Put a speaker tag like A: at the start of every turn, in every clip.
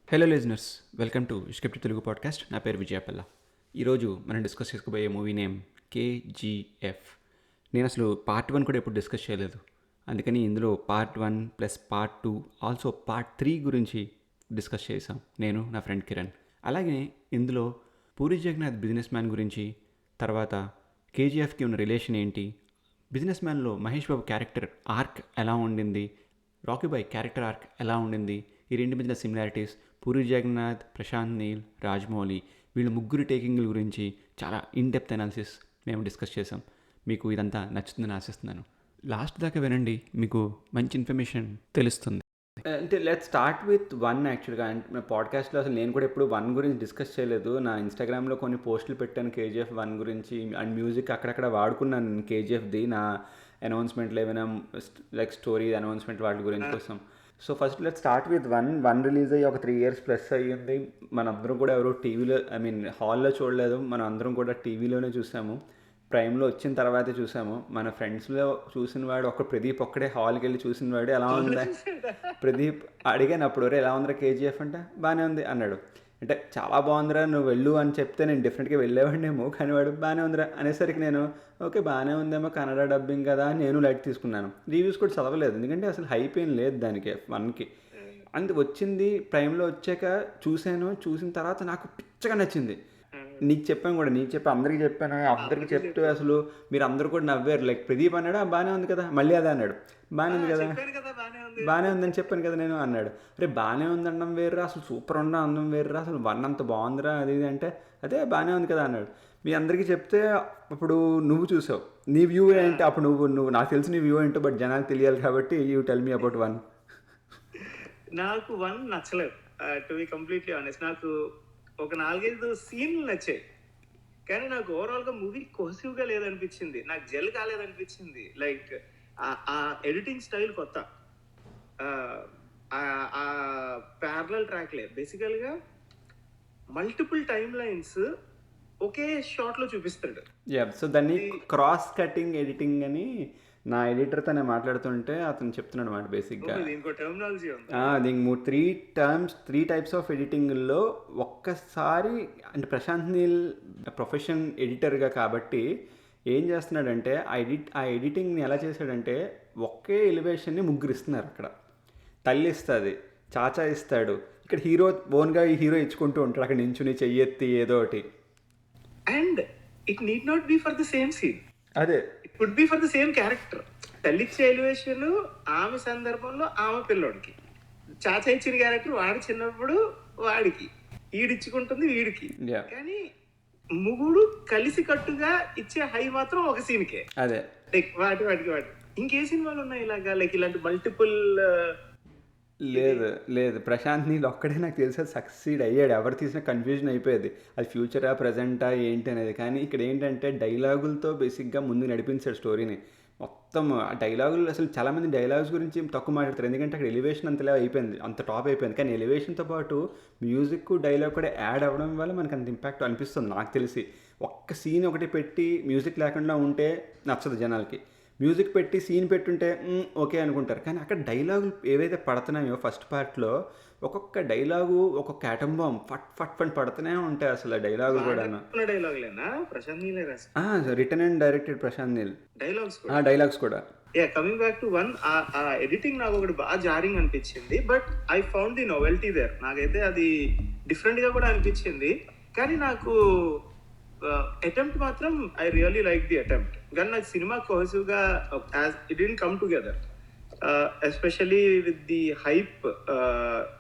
A: Hello listeners, welcome to script Telugu podcast. నా పేరు విజయపల్ల. ఈరోజు మనం డిస్కస్ చేసుకోబోయే మూవీ నేమ్ కేజీఎఫ్. నేను అసలు పార్ట్ 1 కూడా ఎప్పుడు డిస్కస్ చేయలేదు, అందుకని ఇందులో part 1 plus part 2 also part 3 గురించి డిస్కస్ చేసాం నేను, నా ఫ్రెండ్ కిరణ్. అలాగే ఇందులో పూరి జగన్నాథ్ బిజినెస్ మ్యాన్ గురించి, తర్వాత కేజీఎఫ్కి ఉన్న రిలేషన్ ఏంటి, business మ్యాన్లో Mahesh Babu character arc ఎలా ఉండింది, రాకీ బాయ్ క్యారెక్టర్ ఆర్క్ ఎలా ఉండింది, ఈ రెండు మధ్యన సిమిలారిటీస్, పూరి జగన్నాథ్, ప్రశాంత్ నీల్, రాజమౌళి వీళ్ళు ముగ్గురు టేకింగ్ల గురించి చాలా ఇన్ డెప్త్ అనాలిసిస్ మేము డిస్కస్ చేసాం. మీకు ఇదంతా నచ్చుతుందని ఆశిస్తున్నాను. లాస్ట్ దాకా వినండి, మీకు మంచి ఇన్ఫర్మేషన్ తెలుస్తుంది. అంటే లెట్ స్టార్ట్ విత్ 1. యాక్చువల్గా అంటే పాడ్కాస్ట్లో అసలు నేను కూడా ఎప్పుడు 1 గురించి డిస్కస్ చేయలేదు. నా ఇన్స్టాగ్రామ్లో కొన్ని పోస్టులు పెట్టాను కేజీఎఫ్ 1 గురించి, అండ్ మ్యూజిక్ అక్కడక్కడ వాడుకున్నాను కేజీఎఫ్ది నా అనౌన్స్మెంట్లు ఏమైనా లైక్ స్టోరీ అనౌన్స్మెంట్ వాటి గురించి కోసం. So first let start with 1 release అయ్యి ఒక 3 years ప్లస్ అయ్యింది. మనందరం కూడా ఎవరో టీవీలో హాల్లో చూడలేదు, మనం అందరం కూడా టీవీలోనే చూసాము. ప్రైమ్లో వచ్చిన తర్వాతే చూసాము. మన ఫ్రెండ్స్లో చూసిన వాడు ఒక ప్రదీప్ ఒక్కడే హాల్కి వెళ్ళి చూసిన వాడు ఎలా ఉందా ప్రదీప్ అడిగాను అప్పుడు, ఎలా ఉందిరా కేజీఎఫ్ అంటే బాగానే ఉంది అన్నాడు. అంటే చాలా బాగుందిరా నువ్వు వెళ్ళు అని చెప్తే నేను డెఫినెట్గా వెళ్ళేవాడినేమో, కానీ వాడు బాగానే ఉందిరా అనేసరికి నేను ఓకే బాగానే ఉందేమో కన్నడ డబ్బింగ్ కదా నేను లైట్ తీసుకున్నాను. రివ్యూస్ కూడా చదవలేదు, ఎందుకంటే అసలు హైప్ ఏం లేదు దానికి 1కి. అందు వచ్చింది ప్రైమ్లో వచ్చాక చూశాను. చూసిన తర్వాత నాకు పిచ్చగా నచ్చింది. నీకు చెప్పాను కూడా, నీకు చెప్పి అందరికీ చెప్పాను, అందరికీ చెప్తూ అసలు మీరు అందరూ కూడా నవ్వారు. లైక్ ప్రదీప్ అన్నాడు బాగానే ఉంది కదా, మళ్ళీ అదే అన్నాడు బాగానే ఉంది కదా, బాగానే ఉందని చెప్పాను కదా నేను అన్నాడు. అరే బాగానే ఉంది అనడం వేర్రా, అసలు సూపర్ ఉండ అందం వేర్రా, అసలు 1 అంత బాగుందిరా అది ఇది అంటే అదే బాగానే ఉంది కదా అన్నాడు. మీ అందరికీ చెప్తే అప్పుడు నువ్వు చూసావు, నీ వ్యూ ఏంటి అప్పుడు, నువ్వు నాకు తెలిసి నీ వ్యూ ఏంటో, బట్ జనాలకు తెలియాలి కాబట్టి యూ టెల్ మీ అబౌట్ 1.
B: నాకు 1 నచ్చలేదు, టు బి కంప్లీట్లీ ఆనెస్ట్. నాకు ఒక 4-5 సీన్లు నచ్చాయి, కానీ నాకు ఓవరాల్గా మూవీ కోసివ్గా లేదనిపించింది, నాకు జెల్ కాలేదనిపించింది. లైక్ ఆ ఎడిటింగ్ స్టైల్ కొత్త, ఆ ప్యారలల్ ట్రాక్లే బేసికల్గా మల్టిపుల్ టైమ్ లైన్స్ ఒకే షాట్లో చూపిస్తాడు.
A: సో దాన్ని క్రాస్ కటింగ్ ఎడిటింగ్ అని నా ఎడిటర్తో నేను మాట్లాడుతుంటే అతను చెప్తున్నాడు అనమాట. బేసిక్గా
B: ఇంకో టర్మినాలజీ ఉంది
A: దీనికి 3 types ఆఫ్ ఎడిటింగ్లో ఒక్కసారి అంటే ప్రశాంత్ నీల్ ప్రొఫెషన్ ఎడిటర్గా కాబట్టి ఏం చేస్తున్నాడంటే ఆ ఎడిటింగ్ని ఎలా చేశాడంటే ఒకే ఎలివేషన్ని ముగ్గురు ఇస్తున్నారు. అక్కడ తల్లి ఇస్తుంది, చాచా ఇస్తాడు, ఇక్కడ హీరో ఓన్గా ఈ హీరో ఇచ్చుకుంటూ ఉంటాడు అక్కడ నించుని చెయ్యెత్తి ఏదో ఒకటి.
B: And it need not be for the same scene,
A: అదే
B: it could be for the same character. తల్లిచ్చే ఎలివేషన్ ఆమె సందర్భంలో ఆమె పిల్లోడికి, చాచా ఇచ్చిన క్యారెక్టర్ వాడు చిన్నప్పుడు వాడికి, ఈడిచ్చుకుంటుంది వీడికి. కానీ ముగ్గురు కలిసి కట్టుగా ఇచ్చే హై మాత్రం ఒక సీన్కే.
A: అదే
B: లైక్ వాటికి ఇంకే సినిమాలు ఉన్నాయి ఇలాగా, లైక్ ఇలాంటి మల్టిపుల్.
A: లేదు ప్రశాంత్ నీల్ ఒక్కడే నాకు తెలిసి సక్సీడ్ అయ్యాడు. ఎవరు తీసినా కన్ఫ్యూజన్ అయిపోయేది అది ఫ్యూచరా ప్రజెంటా ఏంటి అనేది. కానీ ఇక్కడ ఏంటంటే డైలాగులతో బేసిక్గా ముందు నడిపించాడు స్టోరీని మొత్తం. ఆ డైలాగులు అసలు చాలామంది డైలాగ్స్ గురించి తక్కువ మాట్లాడతారు, ఎందుకంటే అక్కడ ఎలివేషన్ అంతలా అయిపోయింది, అంత టాప్ అయిపోయింది. కానీ ఎలివేషన్తో పాటు మ్యూజిక్ డైలాగ్ కూడా యాడ్ అవ్వడం వల్ల మనకు అంత ఇంపాక్ట్ అనిపిస్తుంది నాకు తెలిసి. ఒక్క సీన్ ఒకటి పెట్టి మ్యూజిక్ లేకుండా ఉంటే నచ్చదు జనాలకి, మ్యూజిక్ పెట్టి సీన్ పెట్టుంటే ఓకే అనుకుంటారు. కానీ అక్కడ డైలాగులు ఏవైతే పడుతున్నాయో ఫస్ట్ పార్ట్లో ఒక్కొక్క డైలాగు ఒక్కొక్క యాటమ్ బాంబ్ ఫట్ ఫట్ ఫట్ పడుతూనే ఉంటాయి అసలు ఆ డైలాగులు కూడా. Written and directed Prashanth Neel, dialogues కూడా.
B: కమింగ్ బ్యాక్ టు 1, ఆ ఎడిటింగ్ నాకు ఒకటి బాగా జారింగ్ అనిపించింది, but I found the novelty there. నాకైతే అది డిఫరెంట్ గా కూడా అనిపించింది, కానీ నాకు అటెంప్ట్ మాత్రం I really like the attempt. కానీ నాకు సినిమా కోహెసివ్గా it didn't come together, especially with the hype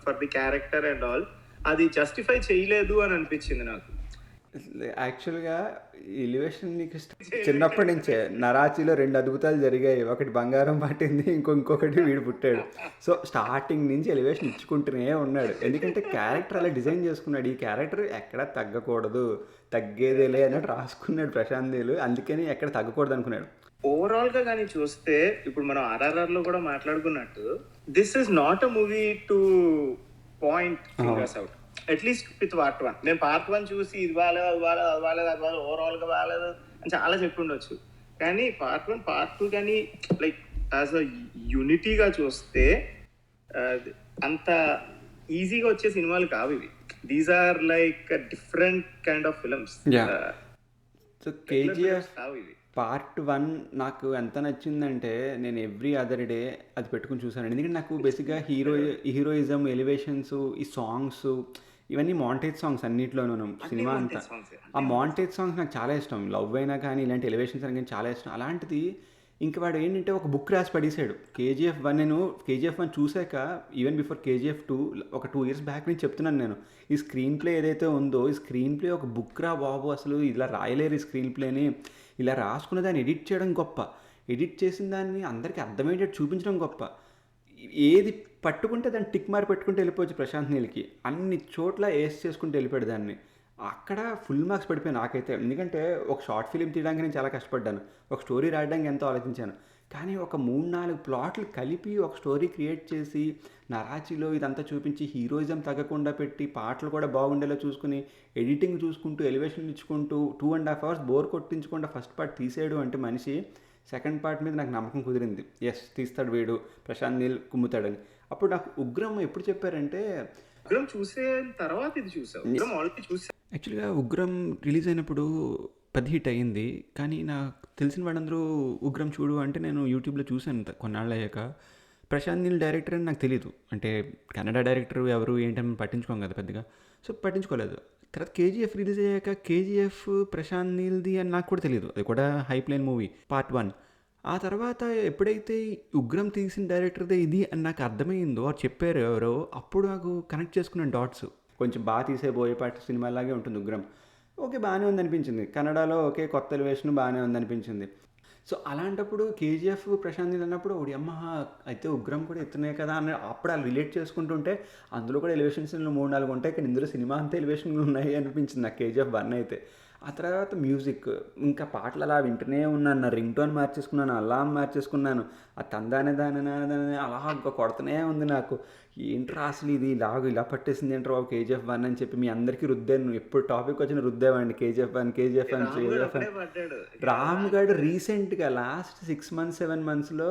B: for the character and all. అది జస్టిఫై చేయలేదు అని అనిపించింది నాకు.
A: యాక్చువల్గా ఎలివేషన్ నీకు చిన్నప్పటి నుంచే నరాచిలో 2 అద్భుతాలు జరిగాయి, ఒకటి బంగారం పట్టింది, ఇంకొకటి వీడు పుట్టాడు. సో స్టార్టింగ్ నుంచి ఎలివేషన్ ఇచ్చుకుంటూనే ఉన్నాడు, ఎందుకంటే క్యారెక్టర్ అలా డిజైన్ చేసుకున్నాడు. ఈ క్యారెక్టర్ ఎక్కడ తగ్గకూడదు, తగ్గేదేలే అన్నట్టు రాసుకున్నాడు ప్రశాంత్ నీల్, అందుకని ఎక్కడ తగ్గకూడదు అనుకున్నాడు.
B: ఓవరాల్ గా కానీ చూస్తే ఇప్పుడు మనం RRR లో కూడా మాట్లాడుకున్నట్టు, this is not a movie to point fingers out, at least with part 1. నేను పార్ట్ 1 చూసి ఇది బాగాలేదు ఓవరాల్ గా బాగాలేదు అని చాలా చెప్పుండొచ్చు, కానీ పార్ట్ 1 పార్ట్ 2 కానీ లైక్ యాజ్ అ యూనిటీగా చూస్తే అంత ఈజీగా వచ్చే సినిమాలు కావు ఇవి. These are like different kind of films.
A: Yeah. So KGF
B: కావు ఇవి.
A: పార్ట్ 1 నాకు ఎంత నచ్చిందంటే నేను ఎవ్రీ అదర్ డే అది పెట్టుకుని చూసాను. ఎందుకంటే నాకు బేసిక్గా హీరోయిజం, ఎలివేషన్స్, ఈ సాంగ్స్ ఇవన్నీ మాంటేజ్ సాంగ్స్ అన్నిట్లోనూ సినిమా అంతా. ఆ మాంటేజ్ సాంగ్స్ నాకు చాలా ఇష్టం. లవ్ అయినా కానీ ఇలాంటి ఎలివేషన్స్ అని కానీ చాలా ఇష్టం. అలాంటిది ఇంక వాడు ఏంటంటే ఒక బుక్ రాసి పడేసాడు. కేజీఎఫ్ 1 నేను కేజీఎఫ్ 1 చూశాక ఈవెన్ బిఫోర్ కేజీఎఫ్ 2 ఒక 2 years బ్యాక్ నుంచి చెప్తున్నాను నేను, ఈ స్క్రీన్ ప్లే ఏదైతే ఉందో ఈ స్క్రీన్ ప్లే ఒక బుక్ రా బాబు, అసలు ఇలా రాయలేరు ఈ స్క్రీన్ ప్లేని, ఇలా రాసుకున్న దాన్ని ఎడిట్ చేయడం గొప్ప, ఎడిట్ చేసిన దాన్ని అందరికీ అర్థమయ్యేటట్టు చూపించడం గొప్ప. ఏది పట్టుకుంటే దాన్ని టిక్ మార్ పెట్టుకుంటూ వెళ్ళిపోవచ్చు ప్రశాంత్ నీల్కి. అన్ని చోట్ల ఏస్ చేసుకుంటూ వెళ్ళిపోయాడు దాన్ని. అక్కడ ఫుల్ మార్క్స్ పడిపోయాయి నాకైతే. ఎందుకంటే ఒక షార్ట్ ఫిలిం తీయడానికి నేను చాలా కష్టపడ్డాను, ఒక స్టోరీ రాయడానికి ఎంతో ఆలోచించాను. కానీ ఒక 3-4 ప్లాట్లు కలిపి ఒక స్టోరీ క్రియేట్ చేసి నరాచిలో ఇదంతా చూపించి హీరోయిజం తగ్గకుండా పెట్టి పాటలు కూడా బాగుండేలా చూసుకుని ఎడిటింగ్ చూసుకుంటూ ఎలివేషన్ ఇచ్చుకుంటూ 2.5 hours బోర్ కొట్టించకుండా ఫస్ట్ పార్ట్ తీసాడు అంటే మనిషి, సెకండ్ పార్ట్ మీద నాకు నమ్మకం కుదిరింది. ఎస్ తీస్తాడు వీడు, ప్రశాంత్ నీల్ కుమ్ముతాడని. అప్పుడు నాకు ఉగ్రం ఎప్పుడు చెప్పారంటే,
B: ఉగ్రం చూసే తర్వాత ఇది చూసావు? ఉగ్రం ఆల్రెడీ చూసా.
A: యాక్చువల్గా ఉగ్రం రిలీజ్ అయినప్పుడు పెద్ద హిట్ అయ్యింది. కానీ నాకు తెలిసిన వాళ్ళందరూ ఉగ్రం చూడు అంటే నేను యూట్యూబ్లో చూశాను కొన్నాళ్ళు అయ్యాక. ప్రశాంత్ నీల్ డైరెక్టర్ అని నాకు తెలియదు. అంటే కన్నడ డైరెక్టర్ ఎవరు ఏంటని పట్టించుకోం కదా పెద్దగా, సో పట్టించుకోలేదు. తర్వాత కేజీఎఫ్ రిలీజ్ అయ్యాక కేజీఎఫ్ ప్రశాంత్ నీల్ది అని నాకు కూడా తెలియదు. అది కూడా హైప్లైన్ మూవీ పార్ట్ 1. ఆ తర్వాత ఎప్పుడైతే ఉగ్రం తీసిన డైరెక్టర్దే ఇది అని నాకు అర్థమైందో, అది చెప్పారు ఎవరో, అప్పుడు నాకు కనెక్ట్ చేసుకున్నాను డాట్స్. కొంచెం బాగా తీసే బోయేపాటి సినిమాలాగే ఉంటుంది ఉగ్రం. ఓకే బాగానే ఉందనిపించింది. కన్నడలో ఓకే కొత్త ఎలివేషన్ బాగానే ఉందనిపించింది. సో అలాంటప్పుడు కేజీఎఫ్ ప్రశాంత్ నీల్ అన్నప్పుడు ఒకటి అమ్మ అయితే ఉగ్రం కూడా ఎత్తున్నాయి కదా అని అప్పుడు వాళ్ళు రిలేట్ చేసుకుంటుంటే అందులో కూడా ఎలివేషన్స్ 3-4 ఉంటాయి, కానీ ఇందులో సినిమా అంతా ఎలివేషన్లు ఉన్నాయి అనిపించింది నాకు కేజీఎఫ్ 1 అయితే. ఆ తర్వాత మ్యూజిక్, ఇంకా పాటలు అలా వింటూనే ఉన్నాను. నా రింగ్ టోన్ మార్చేసుకున్నాను, అలారం మార్చేసుకున్నాను. ఆ తందానే దాని అలా కొడుతూనే ఉంది నాకు. ఏంట్రా అసలు ఇది ఇలా పట్టేసింది ఏంట్రా బాబు కేజీఎఫ్ 1 అని చెప్పి మీ అందరికీ రుద్దాను. ఎప్పుడు టాపిక్ వచ్చిన రుద్దేవాడిని కేజీఎఫ్ 1 కేజీఎఫ్ 1. రామ్ గడ్ రీసెంట్గా లాస్ట్ 6 months 7 monthsలో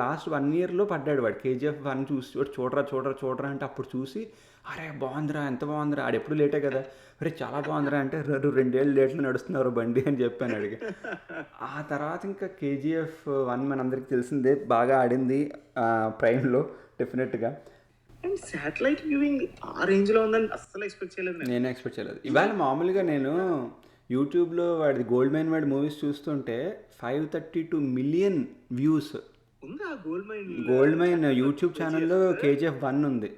A: లాస్ట్ 1 yearలో పడ్డాడు వాడు. కేజీఎఫ్ 1 చూసి చూడరా అంటే అప్పుడు చూసి అరే బాగుందిరా, ఎంత బాగుందిరా. ఆడు ఎప్పుడు లేటే కదా, అరే చాలా బాగుందిరా అంటే 2 ఏళ్ళు లేట్లు నడుస్తున్నారు బండి అని చెప్పాను అడిగి. ఆ తర్వాత ఇంకా కేజీఎఫ్ 1 మనందరికీ తెలిసిందే, బాగా ఆడింది ప్రైమ్లో డెఫినెట్గా.
B: అండ్ శాటిలైట్ వ్యూయింగ్ ఆ రేంజ్లో ఉందని అస్సలు ఎక్స్పెక్ట్ చేయలేదు
A: నేను ఎక్స్పెక్ట్ చేయలేదు. ఇవాళ మామూలుగా నేను యూట్యూబ్లో వాడిది గోల్డ్ మైన్ వాడి మూవీస్ చూస్తుంటే 532 million వ్యూస్.
B: ఉందా
A: గోల్డ్ మైన్ యూట్యూబ్ ఛానల్లో కేజీఎఫ్ 1 ఉంది.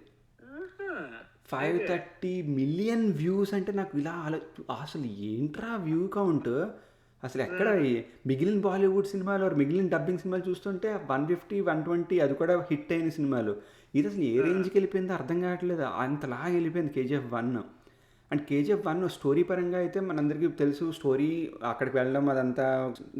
A: 530 million వ్యూస్ అంటే నాకు ఇలా అసలు ఏంట్రా వ్యూ కౌంట్, అసలు ఎక్కడ మిగిలిన బాలీవుడ్ సినిమాలు మిగిలిన డబ్బింగ్ సినిమాలు చూస్తుంటే 150 120 అది కూడా హిట్ అయిన సినిమాలు, ఇది అసలు ఏ రేంజ్కి వెళ్ళిపోయిందో అర్థం కావట్లేదు. అంతలాగా వెళ్ళిపోయింది కేజీఎఫ్ 1. అండ్ కేజీఎఫ్ 1 స్టోరీ పరంగా అయితే మనందరికీ తెలుసు, స్టోరీ అక్కడికి వెళ్ళడం అదంతా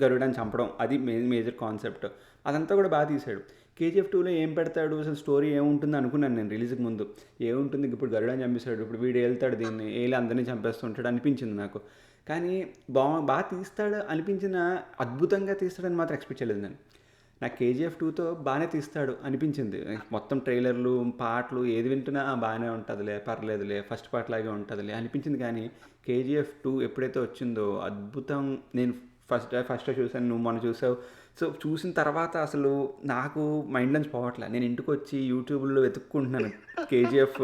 A: గరుడాన్ని చంపడం అది మేజర్ కాన్సెప్ట్, అదంతా కూడా బాగా తీశాడు. కేజీఎఫ్ 2లో ఏం పెడతాడు అసలు, స్టోరీ ఏముంటుంది అనుకున్నాను నేను రిలీజ్కి ముందు. ఏముంటుంది ఇప్పుడు గరుడాన్ని చంపేశాడు, ఇప్పుడు వీడు వెళ్తాడు దీన్ని అందరినీ చంపేస్తుంటాడు అనిపించింది నాకు. కానీ బాగా తీస్తాడు అనిపించిన, అద్భుతంగా తీస్తాడని మాత్రం ఎక్స్పెక్ట్ చేయలేదు నేను. నాకు కేజీఎఫ్ 2తో బాగానే తీస్తాడు అనిపించింది. మొత్తం ట్రైలర్లు పాటలు ఏది వింటున్నా బాగానే ఉంటుందిలే, పర్లేదులే, ఫస్ట్ పార్ట్ లాగే ఉంటుందిలే అనిపించింది. కానీ కేజీఎఫ్ 2 ఎప్పుడైతే వచ్చిందో అద్భుతం. నేను ఫస్ట్ చూసాను, నువ్వు మొన్న చూసావు. సో చూసిన తర్వాత అసలు నాకు మైండ్లోంచి పోవట్లేదు. నేను ఇంటికి వచ్చి యూట్యూబ్లో వెతుక్కుంటున్నాను కేజీఎఫ్,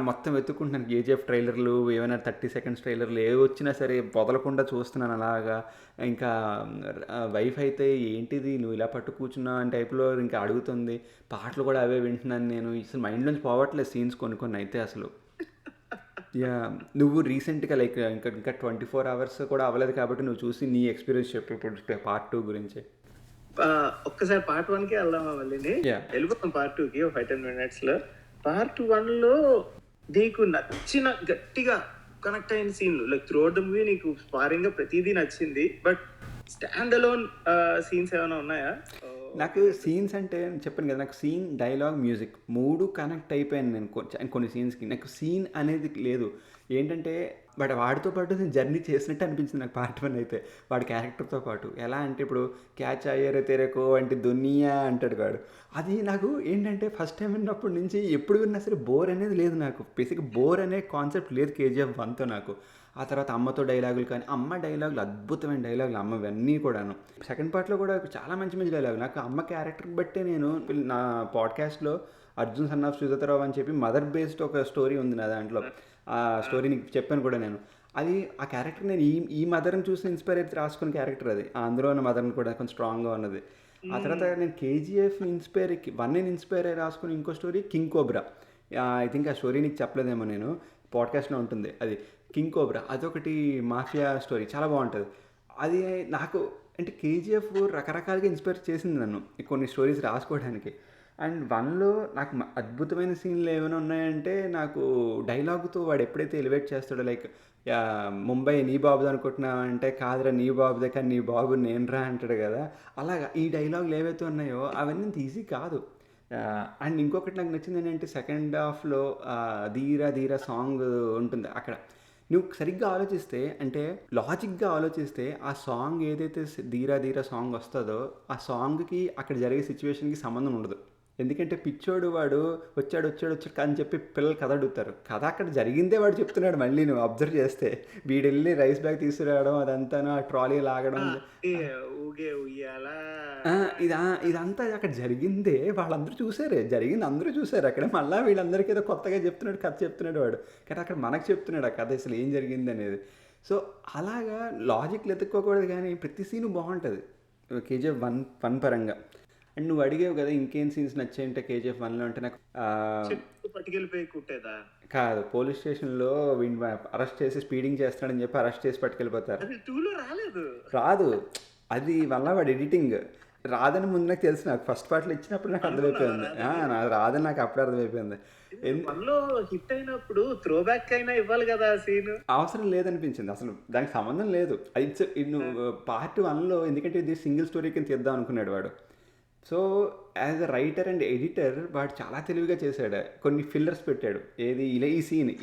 A: మొత్తం వెతుక్కుంటున్నాను కేజీఎఫ్ ట్రైలర్లు, ఏమైనా 30 seconds ట్రైలర్లు ఏవి వచ్చినా సరే వదలకుండా చూస్తున్నాను అలాగా. ఇంకా వైఫ్ అయితే ఏంటిది నువ్వు ఇలా పట్టు కూర్చున్నావు అని టైప్లో ఇంకా అడుగుతుంది. పాటలు కూడా అవే వింటున్నాను నేను. అసలు మైండ్లోంచి పోవట్లేదు సీన్స్ కొన్ని అయితే అసలు. యా, నువ్వు రీసెంట్గా లైక్ ఇంకా 24 hours కూడా అవ్వలేదు కాబట్టి నువ్వు చూసి నీ ఎక్స్పీరియన్స్ చెప్పు ఇప్పుడు పార్ట్ 2 గురించి.
B: ఒక్కసారి పార్ట్ 1కి వెళ్దామా మళ్ళీ? వెళ్ళిపోతాం పార్ట్ 2కి 5-10 minutesలో. పార్ట్ 1లో నీకు నచ్చిన గట్టిగా కనెక్ట్ అయిన సీన్లు like through out the movie నీకు స్పారింగ్ గా ప్రతిదీ నచ్చింది, బట్ స్టాండ్ అలోన్ సీన్స్ ఏమైనా ఉన్నాయా?
A: నాకు సీన్స్ అంటే చెప్పాను కదా, నాకు సీన్, డైలాగ్, మ్యూజిక్ 3 కనెక్ట్ అయిపోయాను నేను కొన్ని సీన్స్కి. నాకు సీన్ అనేది లేదు. ఏంటంటే బట్ వాడితో పాటు నేను జర్నీ చేసినట్టు అనిపించింది నాకు పార్ట్ 1 అయితే. వాడి క్యారెక్టర్తో పాటు ఎలా అంటే ఇప్పుడు క్యాచ్ అయ్యారే తెరేకో అంటే దునియా అంటాడు వాడు. అది నాకు ఏంటంటే ఫస్ట్ టైం విన్నప్పటి నుంచి ఎప్పుడు విన్నా సరే బోర్ అనేది లేదు నాకు. బేసిక్గా బోర్ అనే కాన్సెప్ట్ లేదు కేజీఎఫ్ 1తో నాకు. ఆ తర్వాత అమ్మతో డైలాగులు కానీ అమ్మ డైలాగులు అద్భుతమైన డైలాగులు అమ్మవన్నీ కూడాను. సెకండ్ పార్ట్లో కూడా చాలా మంచి మంచి డైలాగులు. నాకు అమ్మ క్యారెక్టర్ బట్టే నేను నా పాడ్కాస్ట్లో అర్జున్ సన్ ఆఫ్ సుజాతారావు అని చెప్పి మదర్ బేస్డ్ ఒక స్టోరీ ఉంది నా దాంట్లో. ఆ స్టోరీ నీకు చెప్పాను కూడా నేను. అది ఆ క్యారెక్టర్ నేను ఈ మదర్ని చూసి ఇన్స్పైర్ అయితే రాసుకున్న క్యారెక్టర్ అది. అందులో ఉన్న మదర్ని కూడా కొంచెం స్ట్రాంగ్గా ఉన్నది. ఆ తర్వాత నేను కేజీఎఫ్ని ఇన్స్పైర్ అయ్యి రాసుకుని ఇంకో story king cobra. I think ఆ స్టోరీ నీకు చెప్పలేదేమో నేను, పాడ్కాస్ట్లో ఉంటుంది అది. కింగ్ కోబ్రా అదొకటి మాఫియా స్టోరీ చాలా బాగుంటుంది. అది నాకు అంటే కేజీఎఫ్ రకరకాలుగా ఇన్స్పైర్ చేసింది నన్ను కొన్ని స్టోరీస్ రాసుకోవడానికి. అండ్ 1లో నాకు అద్భుతమైన సీన్లు ఏమైనా ఉన్నాయంటే నాకు డైలాగుతో వాడు ఎప్పుడైతే ఎలివేట్ చేస్తాడో లైక్ ముంబై నీ బాబుది అనుకుంటున్నావు అంటే కాదురా నీ బాబుదే కానీ నీ బాబు నేనురా అంటాడు కదా. అలాగా ఈ డైలాగులు ఏవైతే ఉన్నాయో అవన్నీ అంత ఈజీ కాదు. అండ్ ఇంకొకటి నాకు నచ్చింది ఏంటంటే సెకండ్ హాఫ్లో ధీరా ధీరా సాంగ్ ఉంటుంది అక్కడ. నువ్వు సరిగ్గా ఆలోచిస్తే అంటే లాజిక్గా ఆలోచిస్తే ఆ సాంగ్ ఏదైతే ధీరా ధీరా సాంగ్ వస్తుందో ఆ సాంగ్కి అక్కడ జరిగే సిచ్యువేషన్కి సంబంధం ఉండదు. ఎందుకంటే పిచ్చోడు వాడు వచ్చాడు అని చెప్పి పిల్లలు కథ అడుగుతారు. కథ అక్కడ జరిగిందే వాడు చెప్తున్నాడు. మళ్ళీ నువ్వు అబ్జర్వ్ చేస్తే వీడు వెళ్ళి రైస్ బ్యాగ్ తీసుకురావడం అదంతాను ఆ ట్రాలీ లాగడం ఇదంతా అక్కడ జరిగిందే. వాళ్ళందరూ చూసారే, జరిగింది అందరూ చూసారు అక్కడ. మళ్ళీ వీళ్ళందరికీ ఏదో కొత్తగా చెప్తున్నాడు, కథ చెప్తున్నాడు వాడు. కానీ అక్కడ మనకు చెప్తున్నాడు ఆ కథ అసలు ఏం జరిగింది అనేది. సో అలాగా లాజిక్లు ఎత్తుక్కోకూడదు కానీ ప్రతి సీను బాగుంటుంది కేజీఎఫ్ 1 పరంగా. అండ్ నువ్వు అడిగావు కదా ఇంకేం సీన్స్ నచ్చాయంటే కేజీఎఫ్ 1లో అంటే నాకు
B: పట్టుకెళ్ళిపోయి కుట్టేదా
A: కాదు, పోలీస్ స్టేషన్లో వీడిని అరెస్ట్ చేసి స్పీడింగ్ చేస్తాడని చెప్పి అరెస్ట్ చేసి పట్టుకెళ్ళిపోతారు. రాదు అది వల్ల వాడు ఎడిటింగ్ రాదని ముందు నాకు తెలుసు. నాకు ఫస్ట్ పార్ట్లో ఇచ్చినప్పుడు నాకు అర్థమైపోయింది. నాకు రాదని నాకు అప్పుడే అర్థమైపోయింది.
B: హిట్ అయినప్పుడు త్రో బ్యాక్ అయినా ఇవ్వాలి కదా సీన్.
A: అవసరం లేదనిపించింది అసలు, దానికి సంబంధం లేదు. అది నువ్వు పార్ట్ 1లో ఎందుకంటే ఇది సింగిల్ స్టోరీ కింద తీద్దాం అనుకున్నాడు వాడు. So as a writer and editor వాడు చాలా తెలివిగా చేశాడు. కొన్ని ఫిల్లర్స్ పెట్టాడు. ఏది ఇలా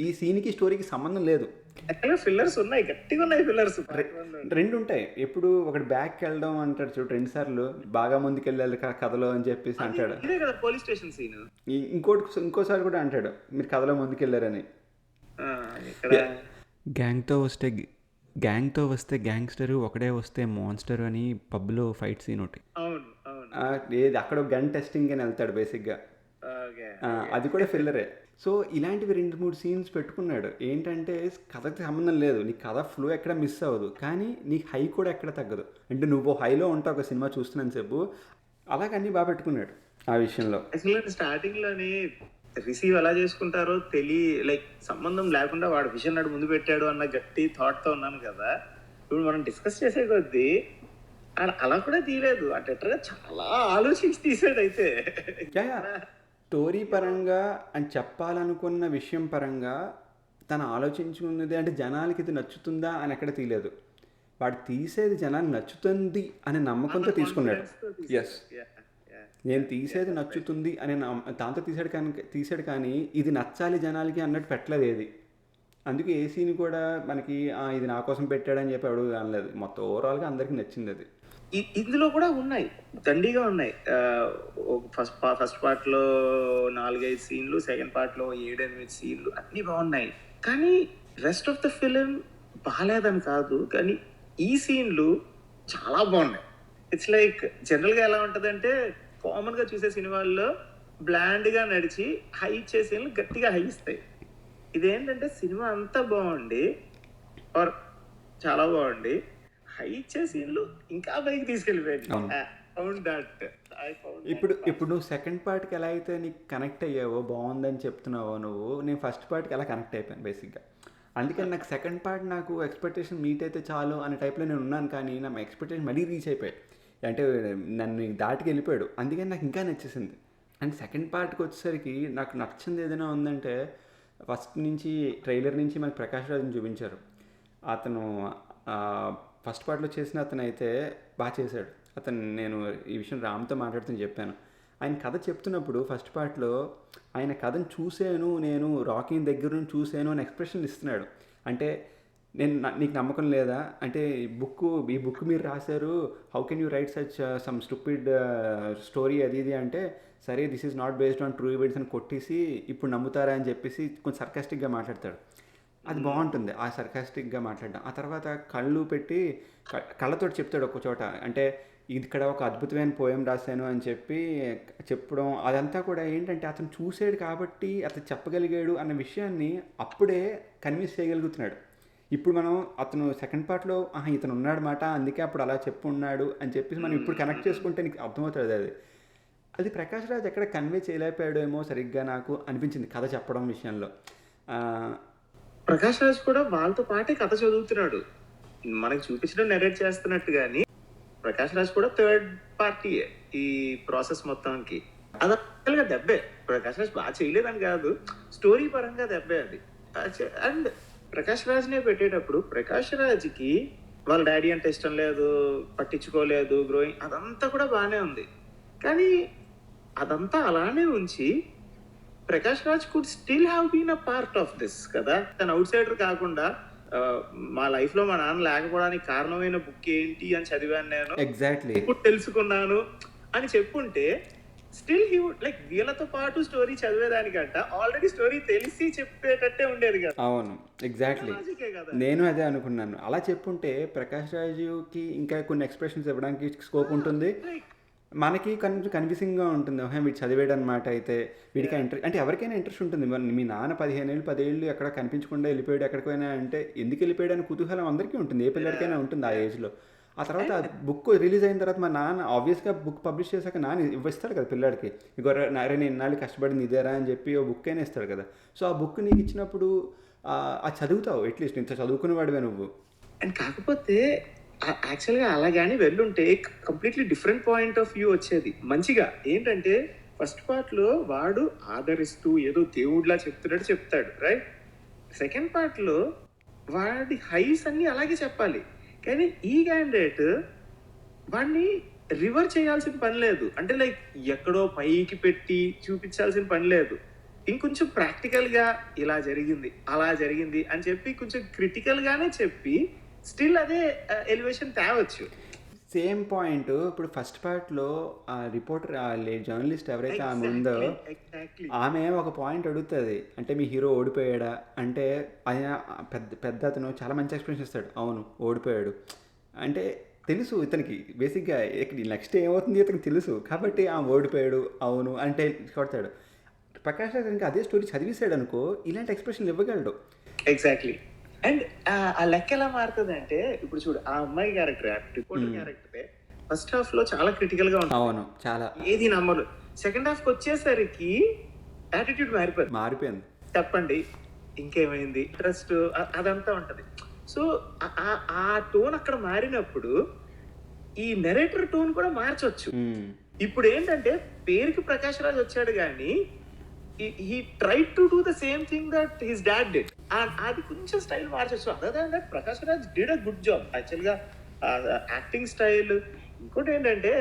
A: ఈ సీన్కి స్టోరీకి సంబంధం లేదు.
B: ఫిల్లర్స్ ఉన్నాయి, గట్టిగా ఉన్నాయి ఫిల్లర్స్.
A: 2 ఉంటాయి. ఎప్పుడు ఒకటి బ్యాక్ వెళ్ళడం అంటాడు చూడు 2 సార్లు, బాగా ముందుకు వెళ్ళాలి కథలో అని చెప్పేసి అంటాడు.
B: Police station scene.
A: ఇంకోసారి కూడా అంటాడు మీరు కథలో ముందుకెళ్ళారని. గ్యాంగ్తో వస్తే గ్యాంగ్స్టరు, ఒకడే వస్తే మాన్స్టర్ అని పబ్లో ఫైట్ సీన్ ఒకటి. ఏది అక్కడ గన్ టెస్టింగ్ అని వెళ్తాడు బేసిక్గా. అది కూడా ఫిల్లరే. సో ఇలాంటివి 2-3 సీన్స్ పెట్టుకున్నాడు. ఏంటంటే కథకి సంబంధం లేదు, నీ కథ ఫ్లో ఎక్కడ మిస్ అవ్వదు కానీ నీకు హై కూడా ఎక్కడ తగ్గదు. అంటే నువ్వు హైలో ఉంటావు ఒక సినిమా చూస్తున్నాను సేపు, అలాగన్నీ బాగా పెట్టుకున్నాడు ఆ విషయంలో.
B: స్టార్టింగ్లోని రిసీవ్ ఎలా చేసుకుంటారో లైక్ సంబంధం లేకుండా వాడు విజన్ నాడు ముందు పెట్టాడు అన్న గట్టి థాట్తో ఉన్నాను కదా. ఇప్పుడు మనం డిస్కస్ చేసే కొద్దీ అలా కూడా తీయలేదు. అట్లా చాలా ఆలోచించి తీసాడు. అయితే
A: స్టోరీ పరంగా అని చెప్పాలనుకున్న విషయం పరంగా తను ఆలోచించుకున్నది అంటే జనాలకి ఇది నచ్చుతుందా అని ఎక్కడ తీయలేదు. వాడు తీసేది జనానికి నచ్చుతుంది అనే నమ్మకంతో తీసుకున్నాడు. ఎస్, నేను తీసేది నచ్చుతుంది అనే దాంతో తీసాడు కానీ ఇది నచ్చాలి జనాలకి అన్నట్టు పెట్టలేదు ఏది. అందుకే ఏ సీన్ కూడా మనకి ఇది నా కోసం పెట్టాడని చెప్పి ఎవడు అనలేదు. మొత్తం ఓవరాల్గా అందరికీ నచ్చింది అది.
B: ఇందులో కూడా ఉన్నాయి, దండిగా ఉన్నాయి. ఫస్ట్ పార్ట్లో 4-5 సీన్లు, సెకండ్ పార్ట్లో 7-8 సీన్లు, అన్నీ బాగున్నాయి. కానీ రెస్ట్ ఆఫ్ ద ఫిలిం బాగాలేదని కాదు, కానీ ఈ సీన్లు చాలా బాగున్నాయి. ఇట్స్ లైక్ జనరల్గా ఎలా ఉంటుందంటే కామన్గా చూసే సినిమాల్లో బ్లాండ్గా నడిచి హై ఇచ్చే సీన్లు గట్టిగా హై ఇస్తాయి. ఇదేంటంటే సినిమా అంతా బాగుండి ఆర్ చాలా బాగుండి హై ఇచ్చే సీన్లు ఇంకా పైకి తీసుకెళ్ళిపోయింది.
A: ఇప్పుడు నువ్వు సెకండ్ పార్ట్కి ఎలా అయితే నీకు కనెక్ట్ అయ్యావో బాగుందని చెప్తున్నావో నువ్వు, నేను ఫస్ట్ పార్ట్కి ఎలా కనెక్ట్ అయిపోయాను బేసిక్గా. అందుకని నాకు సెకండ్ పార్ట్ నాకు ఎక్స్పెక్టేషన్ మీట్ అయితే చాలు అనే టైప్లో నేను ఉన్నాను. కానీ నా ఎక్స్పెక్టేషన్ మళ్ళీ రీచ్ అయిపోయాయి, అంటే నన్ను దాటికి వెళ్ళిపోయాడు. అందుకని నాకు ఇంకా నచ్చేసింది. అండ్ సెకండ్ పార్ట్కి వచ్చేసరికి నాకు నచ్చింది ఏదైనా ఉందంటే ఫస్ట్ నుంచి ట్రైలర్ నుంచి మనకి ప్రకాష్ రాజ్ని చూపించారు. అతను ఫస్ట్ పార్ట్లో చేసిన అతను అయితే బాగా చేశాడు. నేను ఈ విషయం రామ్తో మాట్లాడుతూ చెప్పాను. ఆయన కథ చెప్తున్నప్పుడు ఫస్ట్ పార్ట్లో ఆయన కథను చూసాను, నేను రాకీని దగ్గర నుంచి చూసాను అని ఎక్స్ప్రెషన్ ఇస్తున్నాడు. అంటే నీకు నమ్మకం లేదా అంటే ఈ బుక్ మీరు రాశారు, how can you right such some stupid story అది ఇది అంటే, సరే this is not based on true events అని కొట్టేసి ఇప్పుడు నమ్ముతారా అని చెప్పేసి కొంచెం సర్కాస్టిక్గా మాట్లాడతాడు. అది బాగుంటుంది ఆ సర్కాస్టిక్గా మాట్లాడడం. ఆ తర్వాత కళ్ళు పెట్టి కళ్ళతోటి చెప్తాడు ఒక చోట, అంటే ఇక్కడ ఒక అద్భుతమైన పోయం రాశాను అని చెప్పి చెప్పడం. అదంతా కూడా ఏంటంటే అతను చూసాడు కాబట్టి అతను చెప్పగలిగాడు అన్న విషయాన్ని అప్పుడే కన్విన్స్ చేయగలుగుతున్నాడు. ఇప్పుడు మనం అతను సెకండ్ పార్ట్లో ఇతను ఉన్నాడు మాట, అందుకే అప్పుడు అలా చెప్పున్నాడు అని చెప్పేసి మనం ఇప్పుడు కనెక్ట్ చేసుకుంటే నీకు అర్థమవుతుంది. అది ప్రకాష్ రాజ్ ఎక్కడ కన్వే చేయలేకపోయాడేమో సరిగ్గా నాకు అనిపించింది కథ చెప్పడం విషయంలో.
B: ప్రకాష్ రాజ్ కూడా వాళ్ళతో పాటే కథ చదువుతున్నాడు, మనకి చూపించడం నెరేట్ చేస్తున్నట్టు. కానీ ప్రకాష్ రాజ్ కూడా థర్డ్ పార్టీయే ఈ ప్రాసెస్ మొత్తానికి. అది యాక్చువల్గా దెబ్బే. ప్రకాష్ రాజ్ బాగా చేయలేదని కాదు, స్టోరీ పరంగా దెబ్బే అది. అండ్ ప్రకాష్ రాజ్నే పెట్టేటప్పుడు ప్రకాష్ రాజ్కి వాళ్ళ డాడీ అంటే ఇష్టం లేదు, పట్టించుకోలేదు, గ్రోయింగ్ అదంతా కూడా బాగానే ఉంది. కానీ అదంతా అలానే ఉంచి Prakash Raj could still have been a part of this కదా. తన అవుట్ సైడర్ కాకుండా మా లైఫ్ లో మా నాన్న లేకపోవడానికి కారణమైన బుక్ ఏంటి అని చదివాను నేను,
A: ఎగ్జాక్ట్లీ
B: ఇప్పుడు తెలుసుకున్నాను అని చెప్పుంటే స్టిల్ హీ వుడ్ లైక్ వీళ్ళతో పాటు స్టోరీ చదివేదానికంట ఆల్రెడీ స్టోరీ తెలిసి చెప్పేటట్టే ఉండేది కదా.
A: అవును, ఎగ్జాక్ట్లీ. నేను అదే అనుకున్నాను. అలా చెప్పుంటే ప్రకాష్ రాజుకి ఇంకా కొన్ని ఎక్స్ప్రెషన్స్ ఇవ్వడానికి స్కోప్ ఉంటుంది, మనకి కొంచెం కన్ఫ్యూజింగ్గా ఉంటుంది. వీడు చదివాడు అనమాట, అయితే వీడికి ఇంట్రెస్ట్ అంటే ఎవరికైనా ఇంట్రెస్ట్ ఉంటుంది. మీ నాన్న 15 ఏళ్ళు 10 ఏళ్ళు ఎక్కడ కనిపించకుండా వెళ్ళిపోయాడు ఎక్కడికైనా అంటే ఎందుకు వెళ్ళిపోయాడు అని కుతూహలం అందరికీ ఉంటుంది, ఏ పిల్లడికైనా ఉంటుంది ఆ ఏజ్లో. ఆ తర్వాత బుక్ రిలీజ్ అయిన తర్వాత మా నాన్న ఆబ్వియస్గా బుక్ పబ్లిష్ చేశాక నాన్న ఇస్తాడు కదా పిల్లాడికి, ఇగో నారే నేను ఇన్నాళ్ళు కష్టపడింది ఇదేరా అని చెప్పి ఓ బుక్ అయినా ఇస్తాడు కదా. సో ఆ బుక్ నీకు ఇచ్చినప్పుడు అది చదువుతావు, అట్లీస్ట్ ఇంత చదువుకునేవాడివే నువ్వు.
B: అండ్ కాకపోతే యాక్చువల్గా అలాగాని వెళ్ళుంటే completely different point of view వచ్చేది మంచిగా. ఏంటంటే ఫస్ట్ పార్ట్లో వాడు ఆదరిస్తూ ఏదో దేవుడిలా చెప్తున్నట్టు చెప్తాడు, రైట్. సెకండ్ పార్ట్లో వాడి హైస్ అన్ని అలాగే చెప్పాలి. కానీ ఈ క్యాండిడేట్ వాడిని రివర్ చేయాల్సిన పని లేదు, అంటే లైక్ ఎక్కడో పైకి పెట్టి చూపించాల్సిన పని లేదు. ఇంకొంచెం ప్రాక్టికల్గా ఇలా జరిగింది అలా జరిగింది అని చెప్పి కొంచెం క్రిటికల్గానే చెప్పి స్టిల్ అదే ఎలివేషన్ తేవచ్చు.
A: సేమ్ పాయింట్ ఇప్పుడు ఫస్ట్ పార్ట్లో ఆ రిపోర్టర్ జర్నలిస్ట్ ఎవరైతే ఆమె ఉందో ఆమె ఒక పాయింట్ అడుగుతుంది, అంటే మీ హీరో ఓడిపోయాడా అంటే ఆయన పెద్ద అతను చాలా మంచి ఎక్స్ప్లెనేషన్ ఇస్తాడు, అవును ఓడిపోయాడు అంటే తెలుసు ఇతనికి బేసిక్గా నెక్స్ట్ ఏమవుతుంది ఇతనికి తెలుసు కాబట్టి ఓడిపోయాడు అవును అంటే కొడతాడు. ప్రకాష్ రాజ్ ఇంకా అదే స్టోరీ చదివేశాడు అనుకో ఇలాంటి ఎక్స్ప్రెషన్లు ఇవ్వగలడు.
B: ఎగ్జాక్ట్లీ. అండ్ ఆ లెక్క ఎలా మారుతుంది అంటే ఇప్పుడు చూడు, ఆ అమ్మాయి character reporter character first half లో చాలా క్రిటికల్ గా ఉంటుంది,
A: అవును చాలా,
B: ఏది నమ్మరు. సెకండ్ హాఫ్ కి వచ్చేసరికి యాటిట్యూడ్ మారిపోయింది, చెప్పండి ఇంకేమైంది ఇంట్రెస్ట్ అదంతా ఉంటది. సో ఆ టోన్ అక్కడ మారినప్పుడు ఈ నెరేటర్ టోన్ కూడా మార్చొచ్చు. ఇప్పుడు ఏంటంటే పేరుకి ప్రకాష్ రాజ్ వచ్చాడు కానీ he tried to do the same thing that his dad did. అది కొంచెం స్టైల్ మార్చొచ్చు. Other than that Prakash Raj did a good job యాక్చువల్గా యాక్టింగ్ స్టైల్. ఇంకోటి ఏంటంటే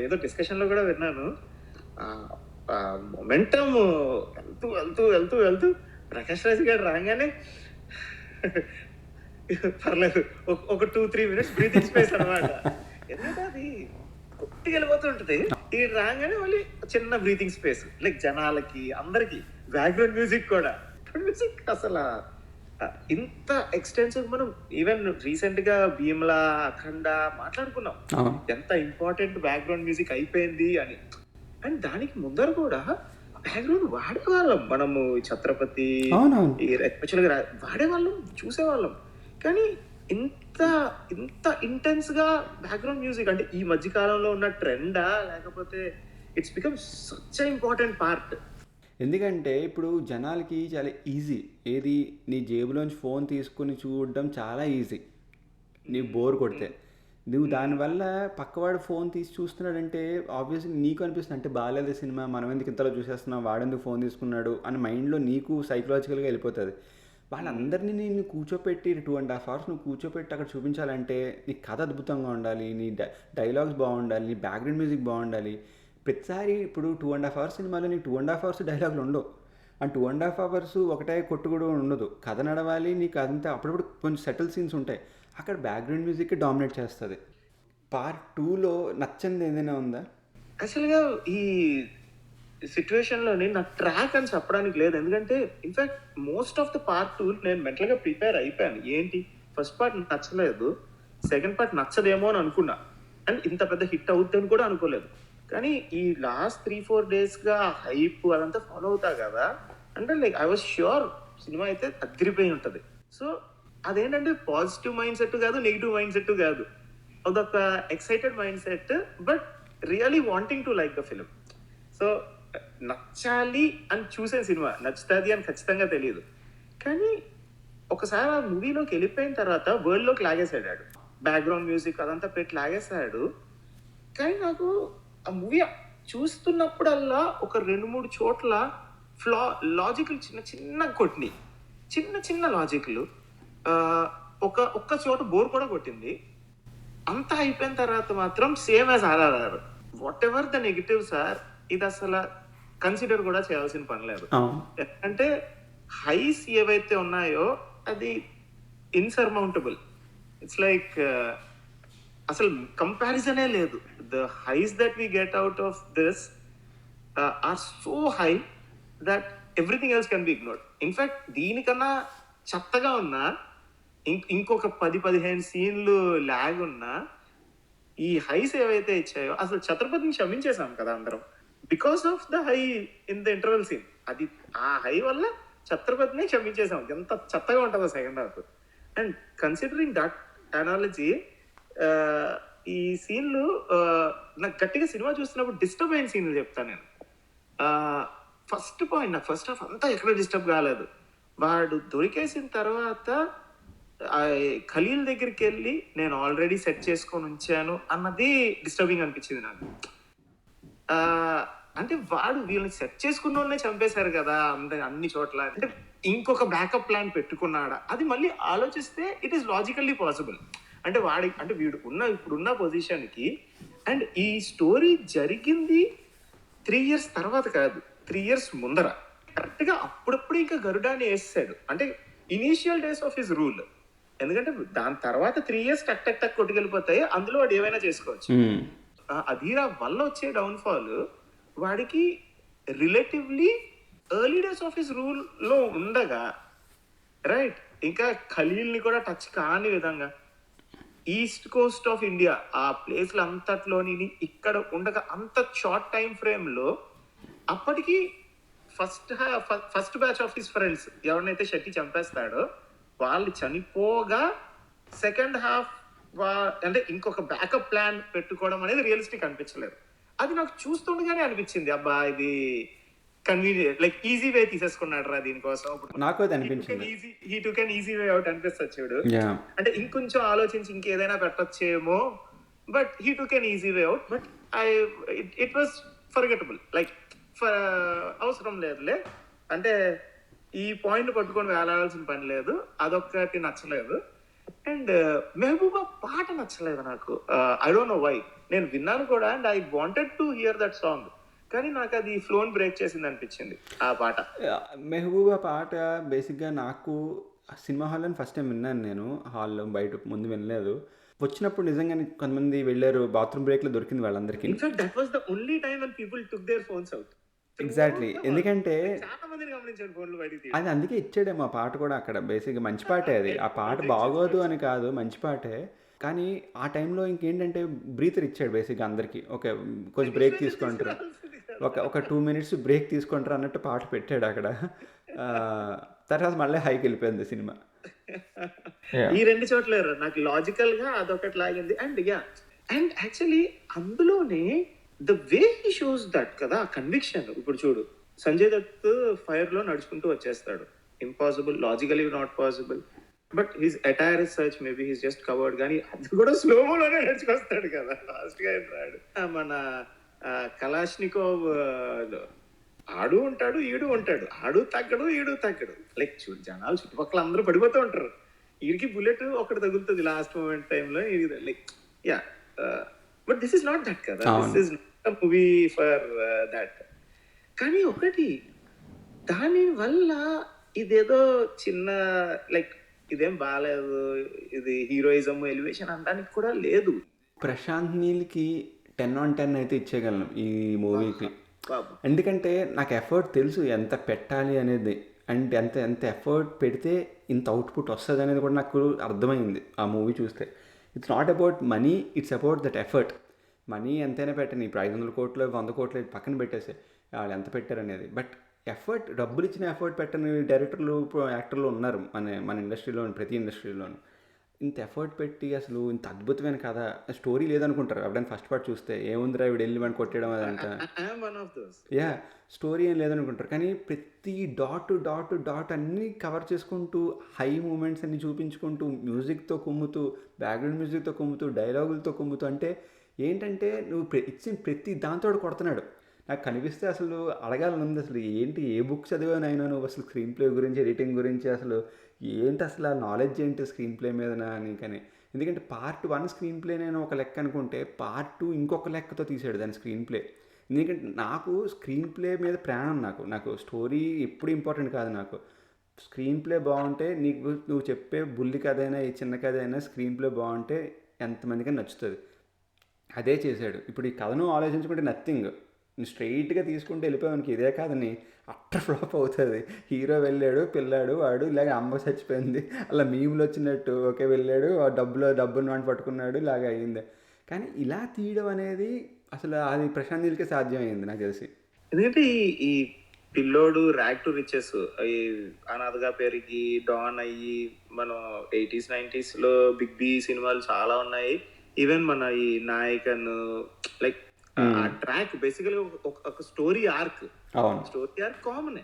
B: ఏదో డిస్కషన్ లో కూడా విన్నాను, మొమెంటమ్ వెళ్తూ వెళ్తూ వెళ్తూ వెళ్తూ ప్రకాష్ రాజ్ గారు రాగానే పర్లేదు ఒక 2-3 minutes బ్రీతింగ్ స్పేస్ అనమాట. ఎందుకంటే అది కొద్దిగా వెళ్ళిపోతుంటది, ఈ రాగానే మళ్ళీ చిన్న బ్రీతింగ్ స్పేస్, లైక్ జనాలకి అందరికి బ్యాక్గ్రౌండ్ మ్యూజిక్ కూడా. మ్యూజిక్ అసలు ఇంత ఎక్స్టెన్సివ్ మనం ఈవెన్ రీసెంట్ గా భీమ్లా అఖండ మాట్లాడుకున్నాం ఎంత ఇంపార్టెంట్ బ్యాక్గ్రౌండ్ మ్యూజిక్ అయిపోయింది అని. అండ్ దానికి ముందర కూడా బ్యాక్గ్రౌండ్ వాడేవాళ్ళం మనము, ఛత్రపతి వాడేవాళ్ళం చూసేవాళ్ళం. కానీ ఇంత ఇంటెన్స్ గా బ్యాక్గ్రౌండ్ మ్యూజిక్ అంటే ఈ మధ్య కాలంలో ఉన్న ట్రెండా లేకపోతే it's become such important part.
A: ఎందుకంటే ఇప్పుడు జనాలకి చాలా ఈజీ, ఏది నీ జేబులోంచి ఫోన్ తీసుకుని చూడడం చాలా ఈజీ. నీకు బోర్ కొడితే నువ్వు దానివల్ల పక్కవాడు ఫోన్ తీసి చూస్తున్నాడంటే ఆబ్వియస్లీ నీకు అనిపిస్తుంది అంటే బాగాలేదు సినిమా, మనం ఎందుకు ఇంతలో చూసేస్తున్నాం, వాడెందుకు ఫోన్ తీసుకున్నాడు అని మైండ్లో నీకు సైకలాజికల్గా వెళ్ళిపోతుంది. వాళ్ళందరినీ నేను కూర్చోపెట్టి 2.5 hours నువ్వు కూర్చోపెట్టి అక్కడ చూపించాలంటే నీ కథ అద్భుతంగా ఉండాలి, నీ డైలాగ్స్ బాగుండాలి, నీ బ్యాక్గ్రౌండ్ మ్యూజిక్ బాగుండాలి. ప్రతిసారి ఇప్పుడు 2.5 hours సినిమాలో నీకు 2.5 hours డైలాగులు ఉండవు, అండ్ 2.5 అవర్స్ ఒకటే కొట్టుకుడు ఉండదు, కథ నడవాలి నీకు, అదంతా అప్పుడప్పుడు కొంచెం సెటిల్ సీన్స్ ఉంటాయి, అక్కడ బ్యాక్గ్రౌండ్ మ్యూజిక్ డామినేట్ చేస్తుంది. పార్ట్ 2లో నచ్చనిది ఏదైనా ఉందా?
B: యాక్చువల్గా ఈ సిచ్యువేషన్లోని నాకు ట్రాక్ అని చెప్పడానికి లేదు, ఎందుకంటే in fact most of the part 2 నేను మెంటల్గా ప్రిపేర్ అయిపోయాను. ఏంటి, ఫస్ట్ పార్ట్ నచ్చలేదు, సెకండ్ పార్ట్ నచ్చదేమో అని అనుకున్నా, అండ్ ఇంత పెద్ద హిట్ అవుతుందని కూడా అనుకోలేదు. కానీ ఈ లాస్ట్ 3-4 డేస్గా హైప్ అదంతా ఫాలో అవుతా కదా, అంటే like I was sure cinema అయితే అదిరిపోయి ఉంటుంది. సో అదేంటంటే పాజిటివ్ మైండ్ సెట్ కాదు, నెగిటివ్ మైండ్ సెట్ కాదు, అదొక excited mind set, but really wanting to like the film. So నచ్చాలి అని చూసే సినిమా, నచ్చుతుంది అని ఖచ్చితంగా తెలియదు, కానీ ఒకసారి ఆ మూవీలోకి వెళ్ళిపోయిన తర్వాత వరల్డ్లోకి లాగేసాడు, బ్యాక్గ్రౌండ్ మ్యూజిక్ అదంతా పెట్టి లాగేసాడు. కానీ నాకు ఆ మూవీ చూస్తున్నప్పుడల్లా ఒక 2-3 చోట్ల లాజిక్లు చిన్న చిన్న కొట్టినాయి, చిన్న చిన్న లాజిక్లు. ఒక్క చోట బోర్ కూడా కొట్టింది. అంతా అయిపోయిన తర్వాత మాత్రం same as RRR, whatever the negatives are, ఇది అసలు కన్సిడర్ కూడా చేయాల్సిన పని లేదు. అంటే హైస్ ఏవైతే ఉన్నాయో అది ఇన్సర్మౌంటబుల్. ఇట్స్ లైక్ అసలు కంపారిజనే లేదు. The highs that we get out of this are so high that everything else can be ignored. In fact దీనికన్నా చెత్తగా ఉన్నా, ఇంకొక 10-15 సీన్లు ల్యాగ్ ఉన్నా, ఈ హైస్ ఏవైతే ఇచ్చాయో అసలు ఛత్రపతిని క్షమించేసాం కదా అందరం, because of the high in the interval scene. అది ఆ హై వల్ల ఛత్రపతిని క్షమించేసాం, ఎంత చెత్తగా ఉంటుందో second half. And considering that analogy, ఈ సీన్లు నాకు గట్టిగా సినిమా చూస్తున్నప్పుడు డిస్టర్బ్ అయిన సీన్లు చెప్తాను నేను. ఫస్ట్ పాయింట్, నాకు ఫస్ట్ హాఫ్ అంతా ఎక్కడ డిస్టర్బ్ కాలేదు. వాడు దొరికేసిన తర్వాత ఖలీల్ దగ్గరికి వెళ్ళి నేను ఆల్రెడీ సెట్ చేసుకొని ఉంచాను అన్నది డిస్టర్బింగ్ అనిపించింది నాకు. అంటే వాడు వీళ్ళని సెట్ చేసుకున్న వాళ్ళనే చంపేశారు కదా అన్ని చోట్ల, అంటే ఇంకొక బ్యాకప్ ప్లాన్ పెట్టుకున్నాడా, అది మళ్ళీ ఆలోచిస్తే ఇట్ ఈస్ లాజికల్లీ పాసిబుల్. అంటే అంటే వీడు ఇప్పుడున్న పొజిషన్కి, అండ్ ఈ స్టోరీ జరిగింది 3 years తర్వాత కాదు, 3 years ముందర. కరెక్ట్గా అప్పుడప్పుడు ఇంకా గరుడాన్ని వేసాడు, అంటే initial days of his rule. ఎందుకంటే దాని తర్వాత 3 years టక్ టక్ టక్ కొట్టుకెళ్ళిపోతాయి, అందులో వాడు ఏమైనా చేసుకోవచ్చు. అధీరా వల్ల వచ్చే డౌన్ఫాల్ వాడికి relatively early days of his rule లో ఉండగా, రైట్, ఇంకా ఖలీల్ని కూడా టచ్ కాని విధంగా ఈస్ట్ కోస్ట్ ఆఫ్ ఇండియా ఆ ప్లేస్లు అంతట్లోని ఇక్కడ ఉండగా అంత షార్ట్ టైం ఫ్రేమ్ లో, అప్పటికి first batch of his friends ఎవరినైతే శెట్టి చంపేస్తాడో వాళ్ళు చనిపోగా సెకండ్ హాఫ్ అంటే ఇంకొక బ్యాకప్ ప్లాన్ పెట్టుకోవడం అనేది రియలిస్టిక్ అనిపించలేదు. అది నాకు చూస్తుండగానే అనిపించింది, అబ్బా ఇది కన్వీనియంట్, లైక్ ఈజీ వే తీసేసుకున్నాడు రా దీనికోసం.
A: నాకు అది అనిపించింది,
B: he took an easy way out అనిపిస్తుంది చూడు. అంటే ఇంకొంచెం ఆలోచించి ఇంకేదైనా పెట్టొచ్చేమో, but he took an easy way out. But it was forgettable, like అవసరం లేదులే, అంటే ఈ పాయింట్ పట్టుకొని వేలాడాల్సిన పని లేదు, అదొక్కటి నచ్చలేదు. అండ్ మెహబూబా పాట నచ్చలేదు నాకు, ఐ డోంట్ నో వై. నేను విన్నాను కూడా, and I wanted to hear that song, కానీ నాకు అది ఫ్లోన్ బ్రేక్ చేసింది అనిపించింది ఆ పాట.
A: మెహబూబా పాట బేసిక్గా నాకు సినిమా హాల్లో ఫస్ట్ టైం విన్నాను నేను, హాల్లో బయట ముందు వినలేదు. వచ్చినప్పుడు నిజంగానే కొంతమంది వెళ్ళారు, బాత్రూమ్ బ్రేక్లో దొరికింది వాళ్ళందరికీ.
B: In fact that was the only time when people took their phones out.
A: Exactly, ఎందుకంటే
B: చాలా మందిని గమనించాను ఫోన్లు బయటికి.
A: అది అందుకే ఇచ్చాడేమో ఆ పాట కూడా అక్కడ. బేసిక్గా మంచి పాటే అది, ఆ పాట బాగోదు అని కాదు, మంచి పాటే. కానీ ఆ టైంలో ఇంకేంటంటే బ్రీతర్ ఇచ్చాడు బేసిక్గా అందరికీ, ఓకే కొంచెం బ్రేక్ తీసుకుంటారు, ఒక 2 minutes బ్రేక్ తీసుకుంటారు అన్నట్టు పాట పెట్టాడు అక్కడ. తర్వాత మళ్ళీ హైకి వెళ్ళిపోయింది సినిమా.
B: ఈ 2 చోట్ల నాకు లాజికల్ గా అదొకటి లాగింది. అండ్ యాక్చువల్లీ అందులోనే the way he shows that కదా కన్విక్షన్. ఇప్పుడు చూడు, సంజయ్ దత్ ఫైర్ లో నడుచుకుంటూ వచ్చేస్తాడు, impossible, logically not possible, but his attire is such, maybe his just covered, కానీ అది కూడా స్లోమోలోనే నడుచుకొస్తాడు కదా, ఫాస్ట్ గా రాడు. మన కలాష్నికోవ్ ఆడు ఉంటాడు, ఈడు ఉంటాడు, ఆడు తగ్గడు, ఈడు తగ్గడు, లైక్ చూడు జనాలు చుట్టుపక్కల అందరూ పడిపోతూ ఉంటారు, వీడికి బుల్లెట్ ఒకటి తగులుతుంది లాస్ట్ మూమెంట్ టైంలో, like yeah. But this is not that కదా, this is not a movie for that. కానీ ఒకటి దాని వల్ల ఇదేదో చిన్న లైక్ ఇదేం బాలేదు, ఇది హీరోయిజం ఎలివేషన్ అనడానికి కూడా లేదు.
A: ప్రశాంత్ నీల్కి 10/10 అయితే ఇచ్చేయగలను ఈ మూవీకి.
B: బాబు
A: ఎందుకంటే నాకు ఎఫర్ట్ తెలుసు ఎంత పెట్టాలి అనేది, అండ్ ఎంత ఎంత ఎఫర్ట్ పెడితే ఇంత అవుట్పుట్ వస్తుంది అనేది కూడా నాకు అర్థమైంది ఆ మూవీ చూస్తే. It's not about money, it's about that effort. Money ఎంతైనా పెట్టండి, ఇప్పుడు 500 కోట్లు 100 కోట్లు పక్కన పెట్టేసే వాళ్ళు ఎంత పెట్టారనేది. బట్ ఎఫర్ట్, డబ్బులు ఇచ్చిన ఎఫర్ట్ పెట్టని డైరెక్టర్లు యాక్టర్లు ఉన్నారు మన మన ఇండస్ట్రీలో, ప్రతి ఇండస్ట్రీలోనూ. ఇంత ఎఫర్ట్ పెట్టి అసలు ఇంత అద్భుతమైన కథ, స్టోరీ లేదనుకుంటారు ఎవడైనా ఫస్ట్ పార్ట్ చూస్తే. ఏముందిరా వీడు వెళ్ళి మనం కొట్టేయడం అదంతా,
B: I'm one of those.
A: Yeah story ఏం లేదనుకుంటారు. కానీ ప్రతి డాట్ డాట్ డాట్ అన్నీ కవర్ చేసుకుంటూ, హై మూమెంట్స్ అన్ని చూపించుకుంటూ, మ్యూజిక్తో కుమ్ముతూ, బ్యాక్గ్రౌండ్ మ్యూజిక్తో కుమ్ముతూ, డైలాగులతో కుమ్ముతూ, అంటే ఏంటంటే నువ్వు ఇచ్చిన ప్రతి దాంతో కొడుతున్నాడు. నాకు కనిపిస్తే అసలు అడగాలని ఉంది, అసలు ఏంటి, ఏ బుక్ చదివానైనా నువ్వు అసలు స్క్రీన్ ప్లే గురించి, ఎడిటింగ్ గురించి, అసలు ఏంటి అసలు ఆ నాలెడ్జ్ ఏంటి స్క్రీన్ ప్లే మీద అని. కానీ ఎందుకంటే పార్ట్ 1 స్క్రీన్ ప్లే నేను ఒక లెక్క అనుకుంటే, పార్ట్ 2 ఇంకొక లెక్కతో తీసాడు దాని స్క్రీన్ ప్లే. ఎందుకంటే నాకు స్క్రీన్ ప్లే మీద ప్రాణం. నాకు స్టోరీ ఎప్పుడు ఇంపార్టెంట్ కాదు. నాకు స్క్రీన్ ప్లే బాగుంటే, నువ్వు చెప్పే బుల్లి కథ అయినా ఈ చిన్న కథ అయినా స్క్రీన్ ప్లే బాగుంటే ఎంతమందికి నచ్చుతుంది. అదే చేశాడు. ఇప్పుడు ఈ కథను ఆలోచించుకుంటే నథింగ్, స్ట్రైట్గా తీసుకుంటే వెళ్ళిపోయానికి ఇదే కాదని అట్టర్ ఫ్లాప్ అవుతుంది. హీరో వెళ్ళాడు, పిల్లాడు, వాడు ఇలాగ అమ్మ చచ్చిపోయింది అలా మీములు వచ్చినట్టు, ఓకే వెళ్ళాడు డబ్బును వాడిని పట్టుకున్నాడు, ఇలాగ అయ్యింది. కానీ ఇలా తీయడం అనేది అసలు అది ప్రశాంత్ నీల్కే సాధ్యమైంది నాకు తెలిసి.
B: ఎందుకంటే ఈ పిల్లోడు ర్యాక్ టు రిచెస్, ఈ అనాథగా పెరిగి డాన్ అయ్యి, మనం 80s 90s లో బిగ్ బి సినిమాలు చాలా ఉన్నాయి. ఈవెన్ మన ఈ నాయకన్ లైక్ ఆ ట్రాక్ బేసికల్ ఒక story arc, story arc common.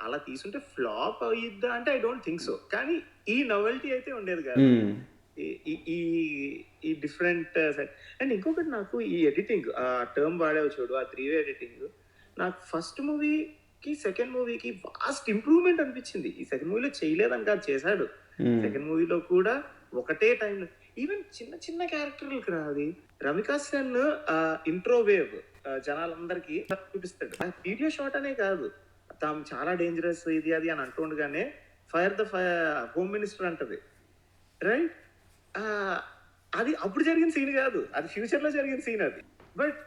B: అలా తీసుంటే ఫ్లాప్ అయ్యిద్దా అంటే ఐ డోంట్ థింక్ సో. కానీ ఈ నవల్టీ అయితే ఉండేది కాదు, ఈ డిఫరెంట్ సైడ్. అండ్ ఇంకొకటి, నాకు ఈ ఎడిటింగ్ ఆ టర్మ్ వాడేవి చూడు, ఆ 3-way ఎడిటింగ్, నాకు ఫస్ట్ మూవీకి సెకండ్ మూవీకి వాస్ట్ ఇంప్రూవ్మెంట్ అనిపించింది. ఈ సెకండ్ మూవీలో చేయలేదని కాదు, చేశాడు. సెకండ్ మూవీలో కూడా ఒకటే టైంలో ఈవెన్ చిన్న చిన్న క్యారెక్టర్లకు రాది. రవికాసన్ ఇంట్రో వేవ్ జనాలందరికీ చూపిస్తాడు. వీడియో షాట్ అనే కాదు, తాము చాలా డేంజరస్ ఇది అది అని అంటుండగానే ఫైర్ ద హోమ్ మినిస్టర్ అంటది, రైట్? అది అప్పుడు జరిగిన సీన్ కాదు, అది ఫ్యూచర్ లో జరిగిన సీన్ అది. బట్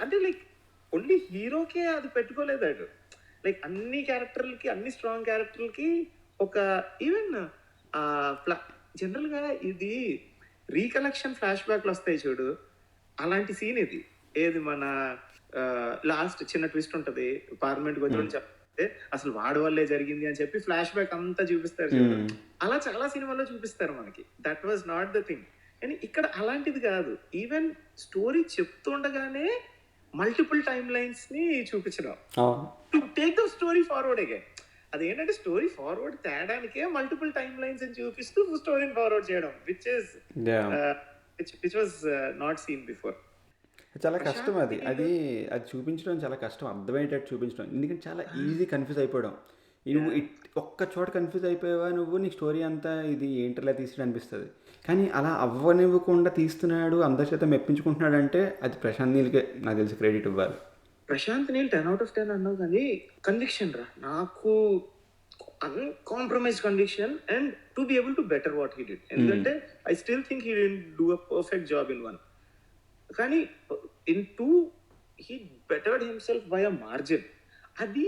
B: అంటే లైక్ ఓన్లీ హీరోకే అది పెట్టుకోలేదు. లైక్ అన్ని క్యారెక్టర్లకి, అన్ని స్ట్రాంగ్ క్యారెక్టర్లకి ఒక ఈవెన్ జనరల్ గా ఇది రీకలెక్షన్ ఫ్లాష్ బ్యాక్లు వస్తాయి చూడు, అలాంటి సీన్ ఇది. ఏది మన లాస్ట్ చిన్న ట్విస్ట్ ఉంటది, పార్లమెంట్ వచ్చి చెప్తే అసలు వాడి వల్లే జరిగింది అని చెప్పి ఫ్లాష్ బ్యాక్ అంతా చూపిస్తారు చూడు. అలా చాలా సినిమాల్లో చూపిస్తారు మనకి. That was not the thing. కానీ ఇక్కడ అలాంటిది కాదు. ఈవెన్ స్టోరీ చెప్తుండగానే మల్టిపుల్ టైమ్ లైన్స్ ని చూపించడం, to take the story forward again. అదేంటంటే స్టోరీ ఫార్వర్డ్ తేడానికే మల్టిపుల్ టైమ్ లైన్స్ అని చూపిస్తూ స్టోరీని ఫార్వర్డ్ చేయడం, which was not seen before.
A: చాలా కష్టం అది అది అది చూపించడం చాలా కష్టం, అర్థమయ్యేటట్టు చూపించడం. ఎందుకంటే చాలా ఈజీ కన్ఫ్యూజ్ అయిపోవడం. నువ్వు ఒక్క చోట కన్ఫ్యూజ్ అయిపోయావా నువ్వు, నీ స్టోరీ అంతా ఇది ఏంటలా తీసాడు అనిపిస్తుంది. కానీ అలా అవ్వనివ్వకుండా తీస్తున్నాడు, అందరి చేత మెప్పించుకుంటున్నాడు అంటే అది ప్రశాంత్ నీల్కే నాకు తెలిసి క్రెడిట్ ఇవ్వాలి.
B: ప్రశాంత్ నీల్ 10/10 అన్నావు, కానీ కన్విక్షన్ రా నాకు, uncompromise conviction and to be able to better what he did. ఎందుకంటే I still think he didn't do a perfect job in 1, కానీ in 2 he bettered himself by a margin. అది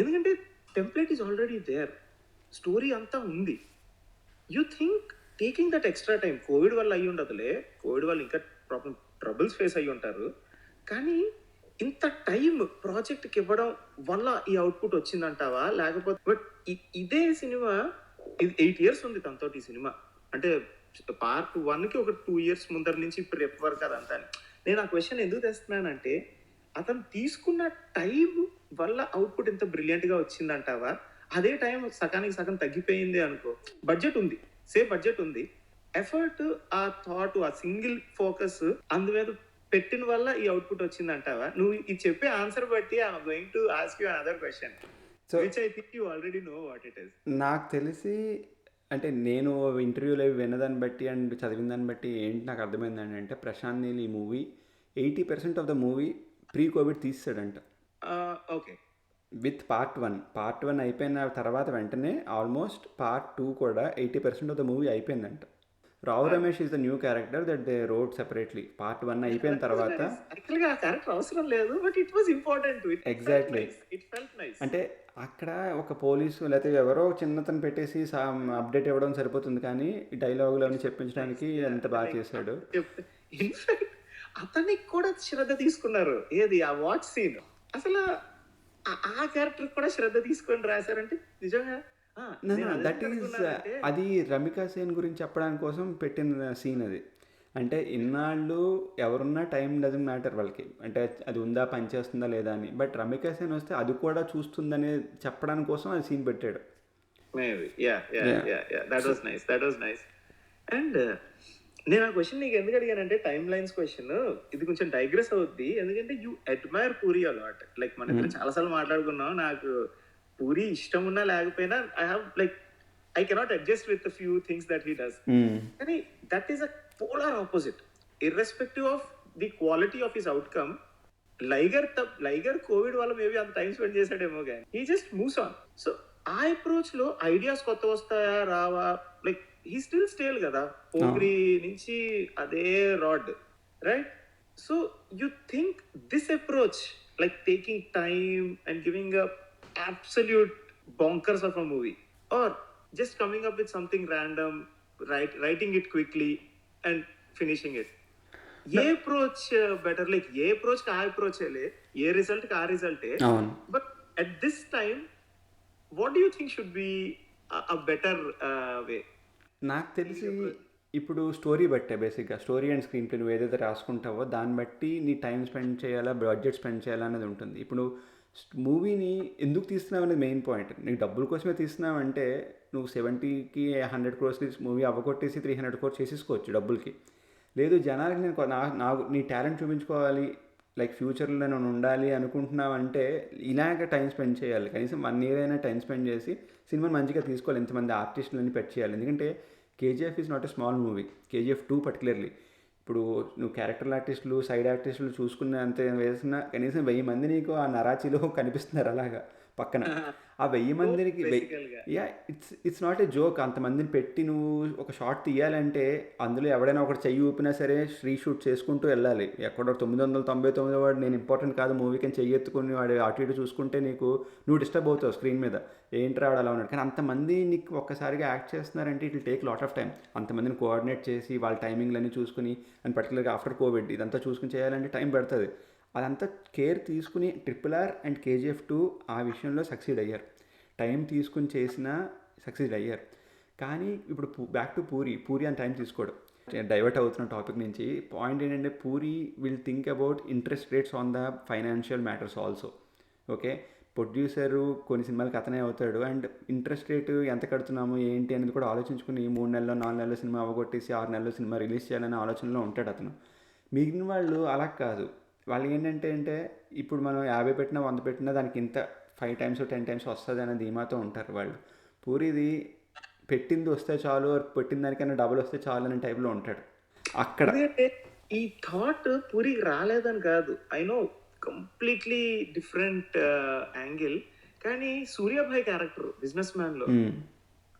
B: ఎందుకంటే template is already there, story అంతా ఉంది. You think taking that extra time, Covid వల్ల అయ్యి ఉండదులే, Covid వల్ల ఇంకా ట్రబుల్స్ ఫేస్ అయ్యి ఉంటారు, కానీ ఇంత టైం ప్రాజెక్ట్కి ఇవ్వడం వల్ల ఈ అవుట్పుట్ వచ్చిందంటావా? లేకపోతే బట్ ఇదే సినిమా, ఇది 8 years ఉంది తనతోటి ఈ సినిమా. అంటే పార్ట్ 1కి ఒక 2 years ముందర నుంచి ఇప్పుడు రేపు వరకు అదంతా. నేను ఆ క్వశ్చన్ ఎందుకు తెస్తున్నానంటే, అతను తీసుకున్న టైం వల్ల అవుట్పుట్ ఇంత బ్రిలియంట్ గా వచ్చిందంటావా? అదే టైం సగానికి సగం తగ్గిపోయింది అనుకో, బడ్జెట్ ఉంది, సేమ్ బడ్జెట్ ఉంది, ఎఫర్ట్, ఆ థాట్, ఆ సింగిల్ ఫోకస్ అందుమీద పెట్టిన వల్ల ఈ అవుట్పుట్ వచ్చిందంటావా? నువ్వు ఇది చెప్పే ఆన్సర్ బట్టి I'm going to ask you another question, which I think you already know what it is.
A: నాకు తెలిసి అంటే నేను ఇంటర్వ్యూలో విన్నదాన్ని బట్టి అండ్ చదివిన దాన్ని బట్టి ఏంటి నాకు అర్థమైందండి అంటే, ప్రశాంత్ నీల్ ఈ movie 80% of the movie pre Covid తీసాడంట.
B: ఓకే,
A: విత్ పార్ట్ వన్ అయిపోయిన తర్వాత వెంటనే ఆల్మోస్ట్ పార్ట్ 2 కూడా 80% ఆఫ్ ద మూవీ అయిపోయిందంట. Rao Ramesh is the new character that they wrote separately. Part 1 అయిపోయిన తర్వాత
B: యాక్చువల్గా ఆ క్యారెక్టర్ అవసరం లేదు, but it was important.
A: Exactly.
B: It felt nice.
A: అంటే అక్కడ ఒక పోలీసు లేకపోతే ఎవరో చిన్నతను పెట్టేసి అప్డేట్ ఇవ్వడం సరిపోతుంది, కానీ ఈ డైలాగులు అన్ని చెప్పించడానికి ఎంత బాగా చేశాడు.
B: ఇన్ఫాక్ట్ అతనికి కూడా శ్రద్ధ తీసుకున్నారు. ఏది ఆ వాచ్ సీన్, అసలు ఆ క్యారెక్టర్ కూడా శ్రద్ధ తీసుకొని రాశారంటే నిజంగా
A: దట్ ఈస్ అది రమికా సేన్ గురించి చెప్పడానికి కోసం పెట్టిన సీన్ అది. అంటే ఇన్నాళ్ళు ఎవరున్నా టైం డజంట్ మ్యాటర్ వాళ్ళకి, అంటే అది ఉందా పనిచేస్తుందా లేదా అని. బట్ రమికా సేన్ వస్తే అది కూడా చూస్తుందనే చెప్పడానికి కోసం అది సీన్ పెట్టాడు.
B: That was nice. అండ్ నేను ఆ క్వశ్చన్ నీకు ఎందుకు అడిగానంటే, టైమ్ లైన్స్ క్వశ్చన్ ఇది కొంచెం డైగ్రెస్ అవుద్ది, ఎందుకంటే you admire Puri a lot. Like మన ఇద్దరు చాలాసార్లు మాట్లాడుకున్నాం, నాకు పూరి ఇష్టం ఉన్నా లేకపోయినా I cannot adjust with the few things that he does. కానీ that is a polar opposite. Irrespective of the quality of his outcome, Liger Covid వల్ల మేబీ అంత టైం స్పెండ్ చేశాడేమో కానీ he just moves on. So ఆ approach లో ideas కొత్త వస్తాయా రావా, like he still stale కదా, పోగ్రి నుంచి అదే rod, right? So you think this approach, like taking time and giving a absolute bonkers of a movie, or just coming up with something random, writing it quickly and finishing it, ఏ approach better? Like ఏ approach కి ఆ approach, ఏ result కి ఆ రిజల్టే. But at this time what do you think should be a better way?
A: నాకు తెలిసి ఇప్పుడు స్టోరీ బట్టే, బేసిక్గా స్టోరీ అండ్ స్క్రీన్ ప్లే నువ్వు ఏదైతే రాసుకుంటావో దాన్ని బట్టి నీ టైం స్పెండ్ చేయాలా, బడ్జెట్ స్పెండ్ చేయాలా అనేది ఉంటుంది. ఇప్పుడు మూవీని ఎందుకు తీస్తున్నావు అనేది మెయిన్ పాయింట్. నీకు డబ్బుల కోసమే తీస్తున్నావు అంటే నువ్వు 70కి 100 crores మూవీ అవ్వకొట్టేసి 300 crores చేసేసుకోవచ్చు డబ్బులకి. లేదు జనాలకి నేను నాకు నీ టాలెంట్ చూపించుకోవాలి, లైక్ ఫ్యూచర్లో నేను ఉండాలి అనుకుంటున్నావు అంటే ఇలాగ టైం స్పెండ్ చేయాలి. కనీసం 1 year అయినా టైం స్పెండ్ చేసి సినిమాని మంచిగా తీసుకోవాలి, ఇంతమంది ఆర్టిస్టులని పెట్టి చేయాలి. ఎందుకంటే KGF is not a small movie, KGF 2 particularly. ఇప్పుడు నువ్వు క్యారెక్టర్ ఆర్టిస్టులు, సైడ్ ఆర్టిస్టులు చూసుకున్న అంత వేసిన కనీసం 1000 మంది నీకు ఆ నరాచిలో కనిపిస్తున్నారు అలాగా పక్కన. ఆ 1000 మందికి ఇట్స్ నాట్ ఏ జోక్. అంతమందిని పెట్టి నువ్వు ఒక షాట్ తీయాలంటే అందులో ఎవడైనా ఒకటి చెయ్యి ఊపినా సరే రీషూట్ చేసుకుంటూ వెళ్ళాలి. ఎక్కడో 999 వాడు నేను ఇంపార్టెంట్ కాదు మూవీకి అని చెయ్యి ఎత్తుకుని వాడు అటు ఇటు చూసుకుంటే నువ్వు డిస్టర్బ్ అవుతావు స్క్రీన్ మీద, ఏంటి రావడం అలా ఉన్నాడు. కానీ అంతమంది నీకు ఒక్కసారిగా యాక్ట్ చేస్తున్నారంటే it will take lot of time. అంతమందిని కోఆర్డినేట్ చేసి వాళ్ళ టైమింగ్లన్నీ చూసుకుని, అండ్ పర్టికులర్గా ఆఫ్టర్ కోవిడ్ ఇదంతా చూసుకుని చేయాలంటే టైం పడుతుంది. అదంతా కేర్ తీసుకుని RRR అండ్ కేజీఎఫ్ 2 ఆ విషయంలో సక్సీడ్ అయ్యారు. టైం తీసుకుని చేసినా సక్సీడ్ అయ్యారు. కానీ ఇప్పుడు బ్యాక్ టు పూరి అని టైం తీసుకోవడం. డైవర్ట్ అవుతున్న టాపిక్ నుంచి పాయింట్ ఏంటంటే, puri will think about interest rates on the financial matters also. Okay, producer కొన్ని సినిమాలకి అతనే అవుతాడు, అండ్ ఇంట్రెస్ట్ రేటు ఎంత కడుతున్నాము ఏంటి అనేది కూడా ఆలోచించుకుని 3 నెలల్లో 4 నెలల్లో సినిమా అవగొట్టేసి 6 నెలల్లో సినిమా రిలీజ్ చేయాలనే ఆలోచనలో ఉంటాడు అతను. మిగిలిన వాళ్ళు అలా కాదు. వాళ్ళు ఏంటంటే ఇప్పుడు మనం 50 పెట్టినా 100 పెట్టినా దానికి ఇంత 5 times 10 times వస్తుంది అనేది ధీమాతో ఉంటారు వాళ్ళు. పూరిది పెట్టింది వస్తే చాలు, పెట్టిన దానికన్నా డబుల్ వస్తే చాలు అనే టైప్లో ఉంటాడు అక్కడ.
B: ఈ థాట్ పూరికి రాలేదని కాదు, I know completely different angle. కానీ సూర్యాభాయ్ క్యారెక్టర్ బిజినెస్ మ్యాన్ లో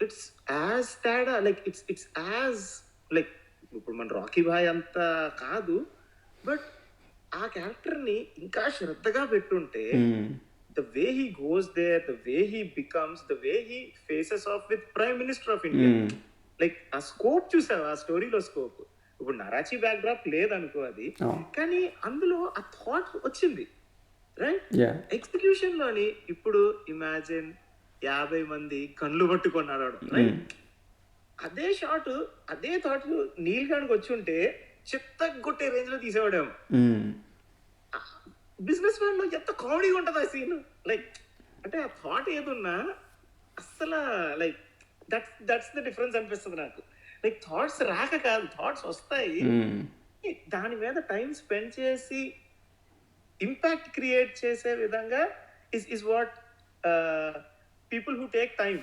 B: ఇట్స్ యాజ్ తేడా, లైక్ ఇట్స్ యాజ్ లైక్ ఇప్పుడు మన రాకీ భాయ్ అంత కాదు, బట్ ఆ క్యారెక్టర్ ని ఇంకా శ్రద్ధగా పెట్టుంటే the way he goes there, the way he becomes, the way he faces off with Prime Minister of India, like ఆ స్కోప్ చూసావా, ఆ స్టోరీలో స్కోప్. ఇప్పుడు నరాచి బ్యాక్ డ్రాప్ లేదనుకో అది, కానీ అందులో ఆ థాట్ వచ్చింది, రైట్? ఎగ్జిక్యూషన్ లోని ఇప్పుడు ఇమాజిన్ 50 మంది కళ్ళు పట్టుకున్నాడు, రైట్? అదే షాట్ అదే థాట్ నీల్ గాడికి వచ్చి ఉంటే చెత్త కొట్టే రేంజ్ లో తీసేవాడేమో. బిజినెస్ మ్యాన్ లో ఎంత కామెడీగా ఉంటుంది ఆ సీన్. లైక్ అంటే ఆ థాట్ ఏదున్నా అస్సలు లైక్ దట్స్ ద డిఫరెన్స్ అనిపిస్తుంది నాకు. లైక్ థాట్స్ రాక కాదు, థాట్స్ వస్తాయి, దాని మీద టైం స్పెండ్ చేసి ఇంపాక్ట్ క్రియేట్ చేసే విధంగా is what people who take time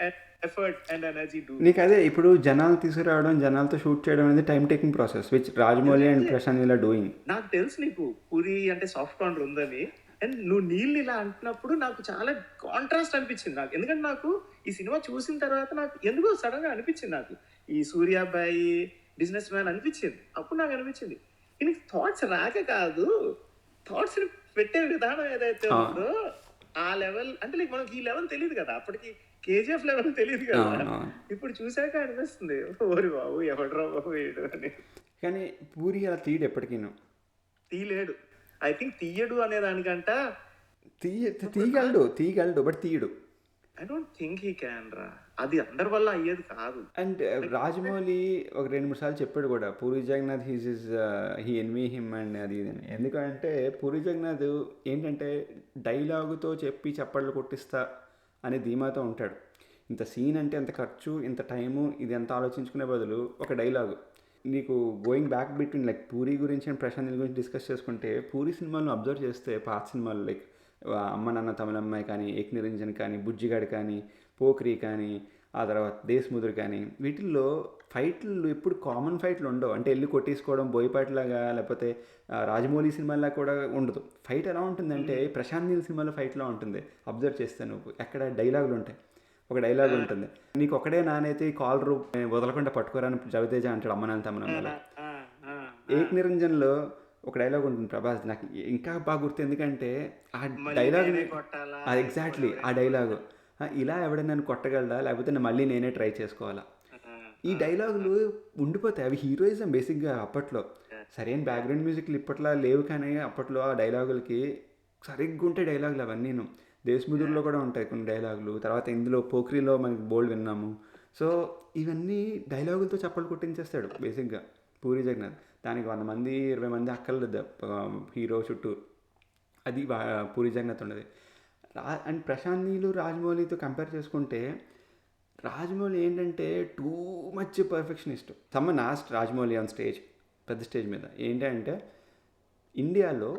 B: and effort and energy do.
A: నీకు అదే ఇప్పుడు జనాలు తీసుకురావడం, జనాలతో షూట్ చేయడం అనేది time taking process, which Rajamouli and Prashanth Neel are doing.
B: నాకు తెలుసు నీకు పూరి అంటే సాఫ్ట్ కార్నర్ ఉందని, అండ్ నువ్వు నీళ్ళు ఇలా అంటున్నప్పుడు నాకు చాలా కాంట్రాస్ట్ అనిపించింది నాకు, ఎందుకంటే నాకు ఈ సినిమా చూసిన తర్వాత నాకు ఎందుకో సడన్ గా అనిపించింది, నాకు ఈ సూర్యాబాయి బిజినెస్ మ్యాన్ అనిపించింది. అప్పుడు నాకు అనిపించింది ఈయనకి థాట్స్ రాక కాదు, థాట్స్ పెట్టే విధానం ఏదైతే ఉందో ఆ లెవెల్, అంటే లైక్ మనకి ఈ లెవెల్ తెలియదు కదా అప్పటికి, కేజీఎఫ్ లెవెల్ తెలియదు కదా. ఇప్పుడు చూసాక అనిపిస్తుంది ఓరి బాబు ఎవడరా బాబు ఏడు అని.
A: కానీ పూరి అలా తీయడు ఎప్పటికీను,
B: తీయలేడు. ఐ థింక్ తీయడు అనే దానికంట
A: తీయగలడు బట్ తీయడు.
B: I don't think he can రా, అది అందరి వల్ల అయ్యేది కాదు.
A: అండ్ రాజమౌళి ఒక 2-3 సార్లు చెప్పాడు కూడా, Puri Jagannadh he envy him and అది ఇది అని. ఎందుకంటే పూరి జగన్నాథ్ ఏంటంటే డైలాగుతో చెప్పి చప్పట్లు కొట్టిస్తా అనే ధీమాతో ఉంటాడు. ఇంత సీన్ అంటే ఎంత ఖర్చు, ఇంత టైము, ఇది ఎంత ఆలోచించుకునే బదులు ఒక డైలాగు. నీకు going back between like puri గురించి అండ్ ప్రశాంత్ నీల్ గురించి డిస్కస్ చేసుకుంటే, పూరి సినిమాలను అబ్జర్వ్ చేస్తే పాత సినిమాలు లైక్ అమ్మ నాన్న తమిళమ్మాయి కానీ, ఏక్ నిరంజన్ కానీ, బుజ్జిగాడు కానీ, పోక్రీ కానీ, ఆ తర్వాత దేశ్ముదురు కానీ, వీటిల్లో ఫైట్లు ఎప్పుడు కామన్ ఫైట్లు ఉండవు. అంటే వెళ్ళి కొట్టేసుకోవడం బోయపాటిలాగా, లేకపోతే రాజమౌళి సినిమాలా కూడా ఉండదు. ఫైట్ ఎలా ఉంటుందంటే ప్రశాంత్ నీల్ సినిమాలో ఫైట్లా ఉంటుంది. అబ్జర్వ్ చేస్తే నువ్వు ఎక్కడ డైలాగులు ఉంటాయి. ఒక డైలాగ్ ఉంటుంది, నీకు ఒకడే నానైతే ఈ కాలరు వదలకుండా పట్టుకోరాని రవితేజ అంటాడు అమ్మ నాన్న తమిళంలో. ఏక్ నిరంజన్లో ఒక డైలాగ్ ఉంటుంది ప్రభాస్, నాకు ఇంకా బాగా గుర్తు, ఎందుకంటే ఆ డైలాగ్ ఎగ్జాక్ట్లీ ఆ డైలాగు, ఇలా ఎవడైనా నన్ను కొట్టగలడా, లేకపోతే నేను మళ్ళీ నేనే ట్రై చేసుకోవాలా. ఈ డైలాగులు ఉండిపోతాయి, అవి హీరోయిజం బేసిక్గా అప్పట్లో. సరైన బ్యాక్గ్రౌండ్ మ్యూజిక్లు ఇప్పట్లో లేవు, కానీ అప్పట్లో ఆ డైలాగులకి సరిగ్గా ఉంటాయి డైలాగులు అవన్నీను. దేశ్ముదుర్లో కూడా ఉంటాయి కొన్ని డైలాగులు, తర్వాత ఇందులో పోఖ్రీలో మనకి బోల్డ్ విన్నాము. సో ఇవన్నీ డైలాగులతో చప్పలు కొట్టించేస్తాడు బేసిక్గా పూరి జగన్నాథ్. దానికి 100 మంది 20 మంది అక్కర్లేదు హీరో చుట్టూ, అది పూరి జగన్నాథ్ ఉండదు. అండ్ ప్రశాంత్ నీలు రాజమౌళితో కంపేర్ చేసుకుంటే, రాజమౌళి ఏంటంటే too much perfectionist. Someone asked Rajamouli on stage, పెద్ద స్టేజ్ మీద, ఏంటంటే ఇండియాలో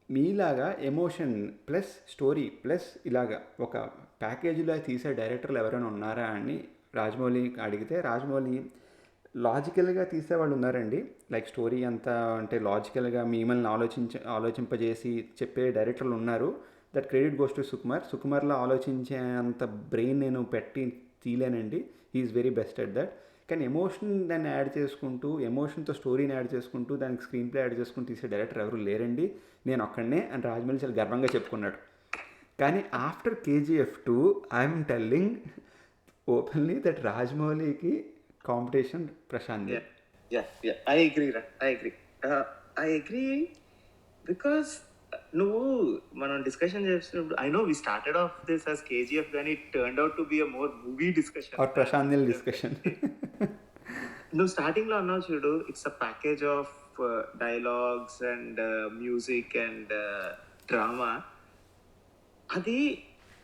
A: మీలాగా ఎమోషన్ ప్లస్ స్టోరీ ప్లస్ ఇలాగా ఒక ప్యాకేజీలో తీసే డైరెక్టర్లు ఎవరైనా ఉన్నారా అని రాజమౌళి అడిగితే, రాజమౌళి లాజికల్గా తీసేవాళ్ళు ఉన్నారండి, లైక్ స్టోరీ అంతా అంటే లాజికల్గా మిమ్మల్ని ఆలోచింపజేసి చెప్పే డైరెక్టర్లు ఉన్నారు, దట్ క్రెడిట్ గోస్ టు సుకుమార్లో ఆలోచించే అంత బ్రెయిన్ నేను పెట్టి తీలేనండి, he's very best at that. కానీ ఎమోషన్ దాన్ని యాడ్ చేసుకుంటూ, ఎమోషన్తో స్టోరీని యాడ్ చేసుకుంటూ, దానికి స్క్రీన్ ప్లే యాడ్ చేసుకుంటూ తీసే డైరెక్టర్ ఎవరు లేరండి, నేను ఒక్కడనే అని రాజమౌళి చాలా గర్వంగా చెప్పుకున్నాడు. కానీ after KGF 2 I'm telling openly that రాజమౌళికి competition Prashanth.
B: I agree because నువ్వు మనం డిస్కషన్ చేస్తున్నప్పుడు, I know we started off this as KGF, కానీ it turned out to be a more movie discussion
A: or Prashanth Neel discussion.
B: నువ్వు స్టార్టింగ్ లో అన్నావు చూడు, it's a package of dialogues and music and drama. అది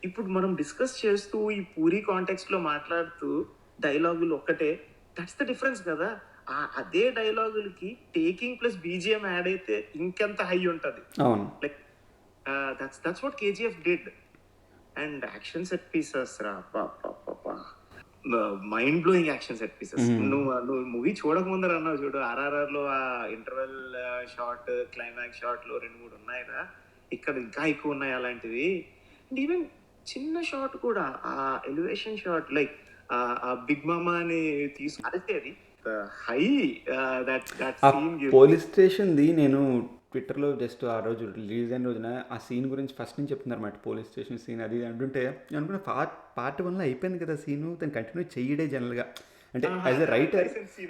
B: ఇప్పుడు మనం డిస్కస్ చేస్తూ ఈ పూరి కాంటెక్స్ట్ లో మాట్లాడుతూ డైలాగులు ఒక్కటే, దట్స్ ద డిఫరెన్స్ కదా. అదే డైలాగులకి టేకింగ్ ప్లస్ BGM యాడ్ అయితే ఇంకెంత హై ఉంటుంది. Like that's what KGF did. And action set pieces రా, mind blowing action set pieces. నువ్వు మూవీ చూడక ముందర అన్నావు చూడు, RRR లో ఆ ఇంటర్వెల్ షాట్, క్లైమాక్స్ షాట్ లో 2-3 ఉన్నాయిరా, ఇక్కడ ఇంకా ఎక్కువ ఉన్నాయి అలాంటివి. అండ్ ఈవెన్ చిన్న షాట్ కూడా, ఆ ఎలివేషన్ షాట్, లైక్ ఆ బిగ్ మామా అని తీసుకుంటే అది హై.
A: పోలీస్ స్టేషన్ది నేను ట్విట్టర్లో జస్ట్ ఆ రోజు రిలీజ్ అయిన రోజున ఆ సీన్ గురించి ఫస్ట్ నుంచి చెప్తున్నారు అన్నమాట, పోలీస్ స్టేషన్ సీన్ అది అంటుంటే నేను అనుకున్న పార్ట్ 1లో అయిపోయింది కదా సీను, దాన్ని కంటిన్యూ చేయడే జనరల్గా. అంటే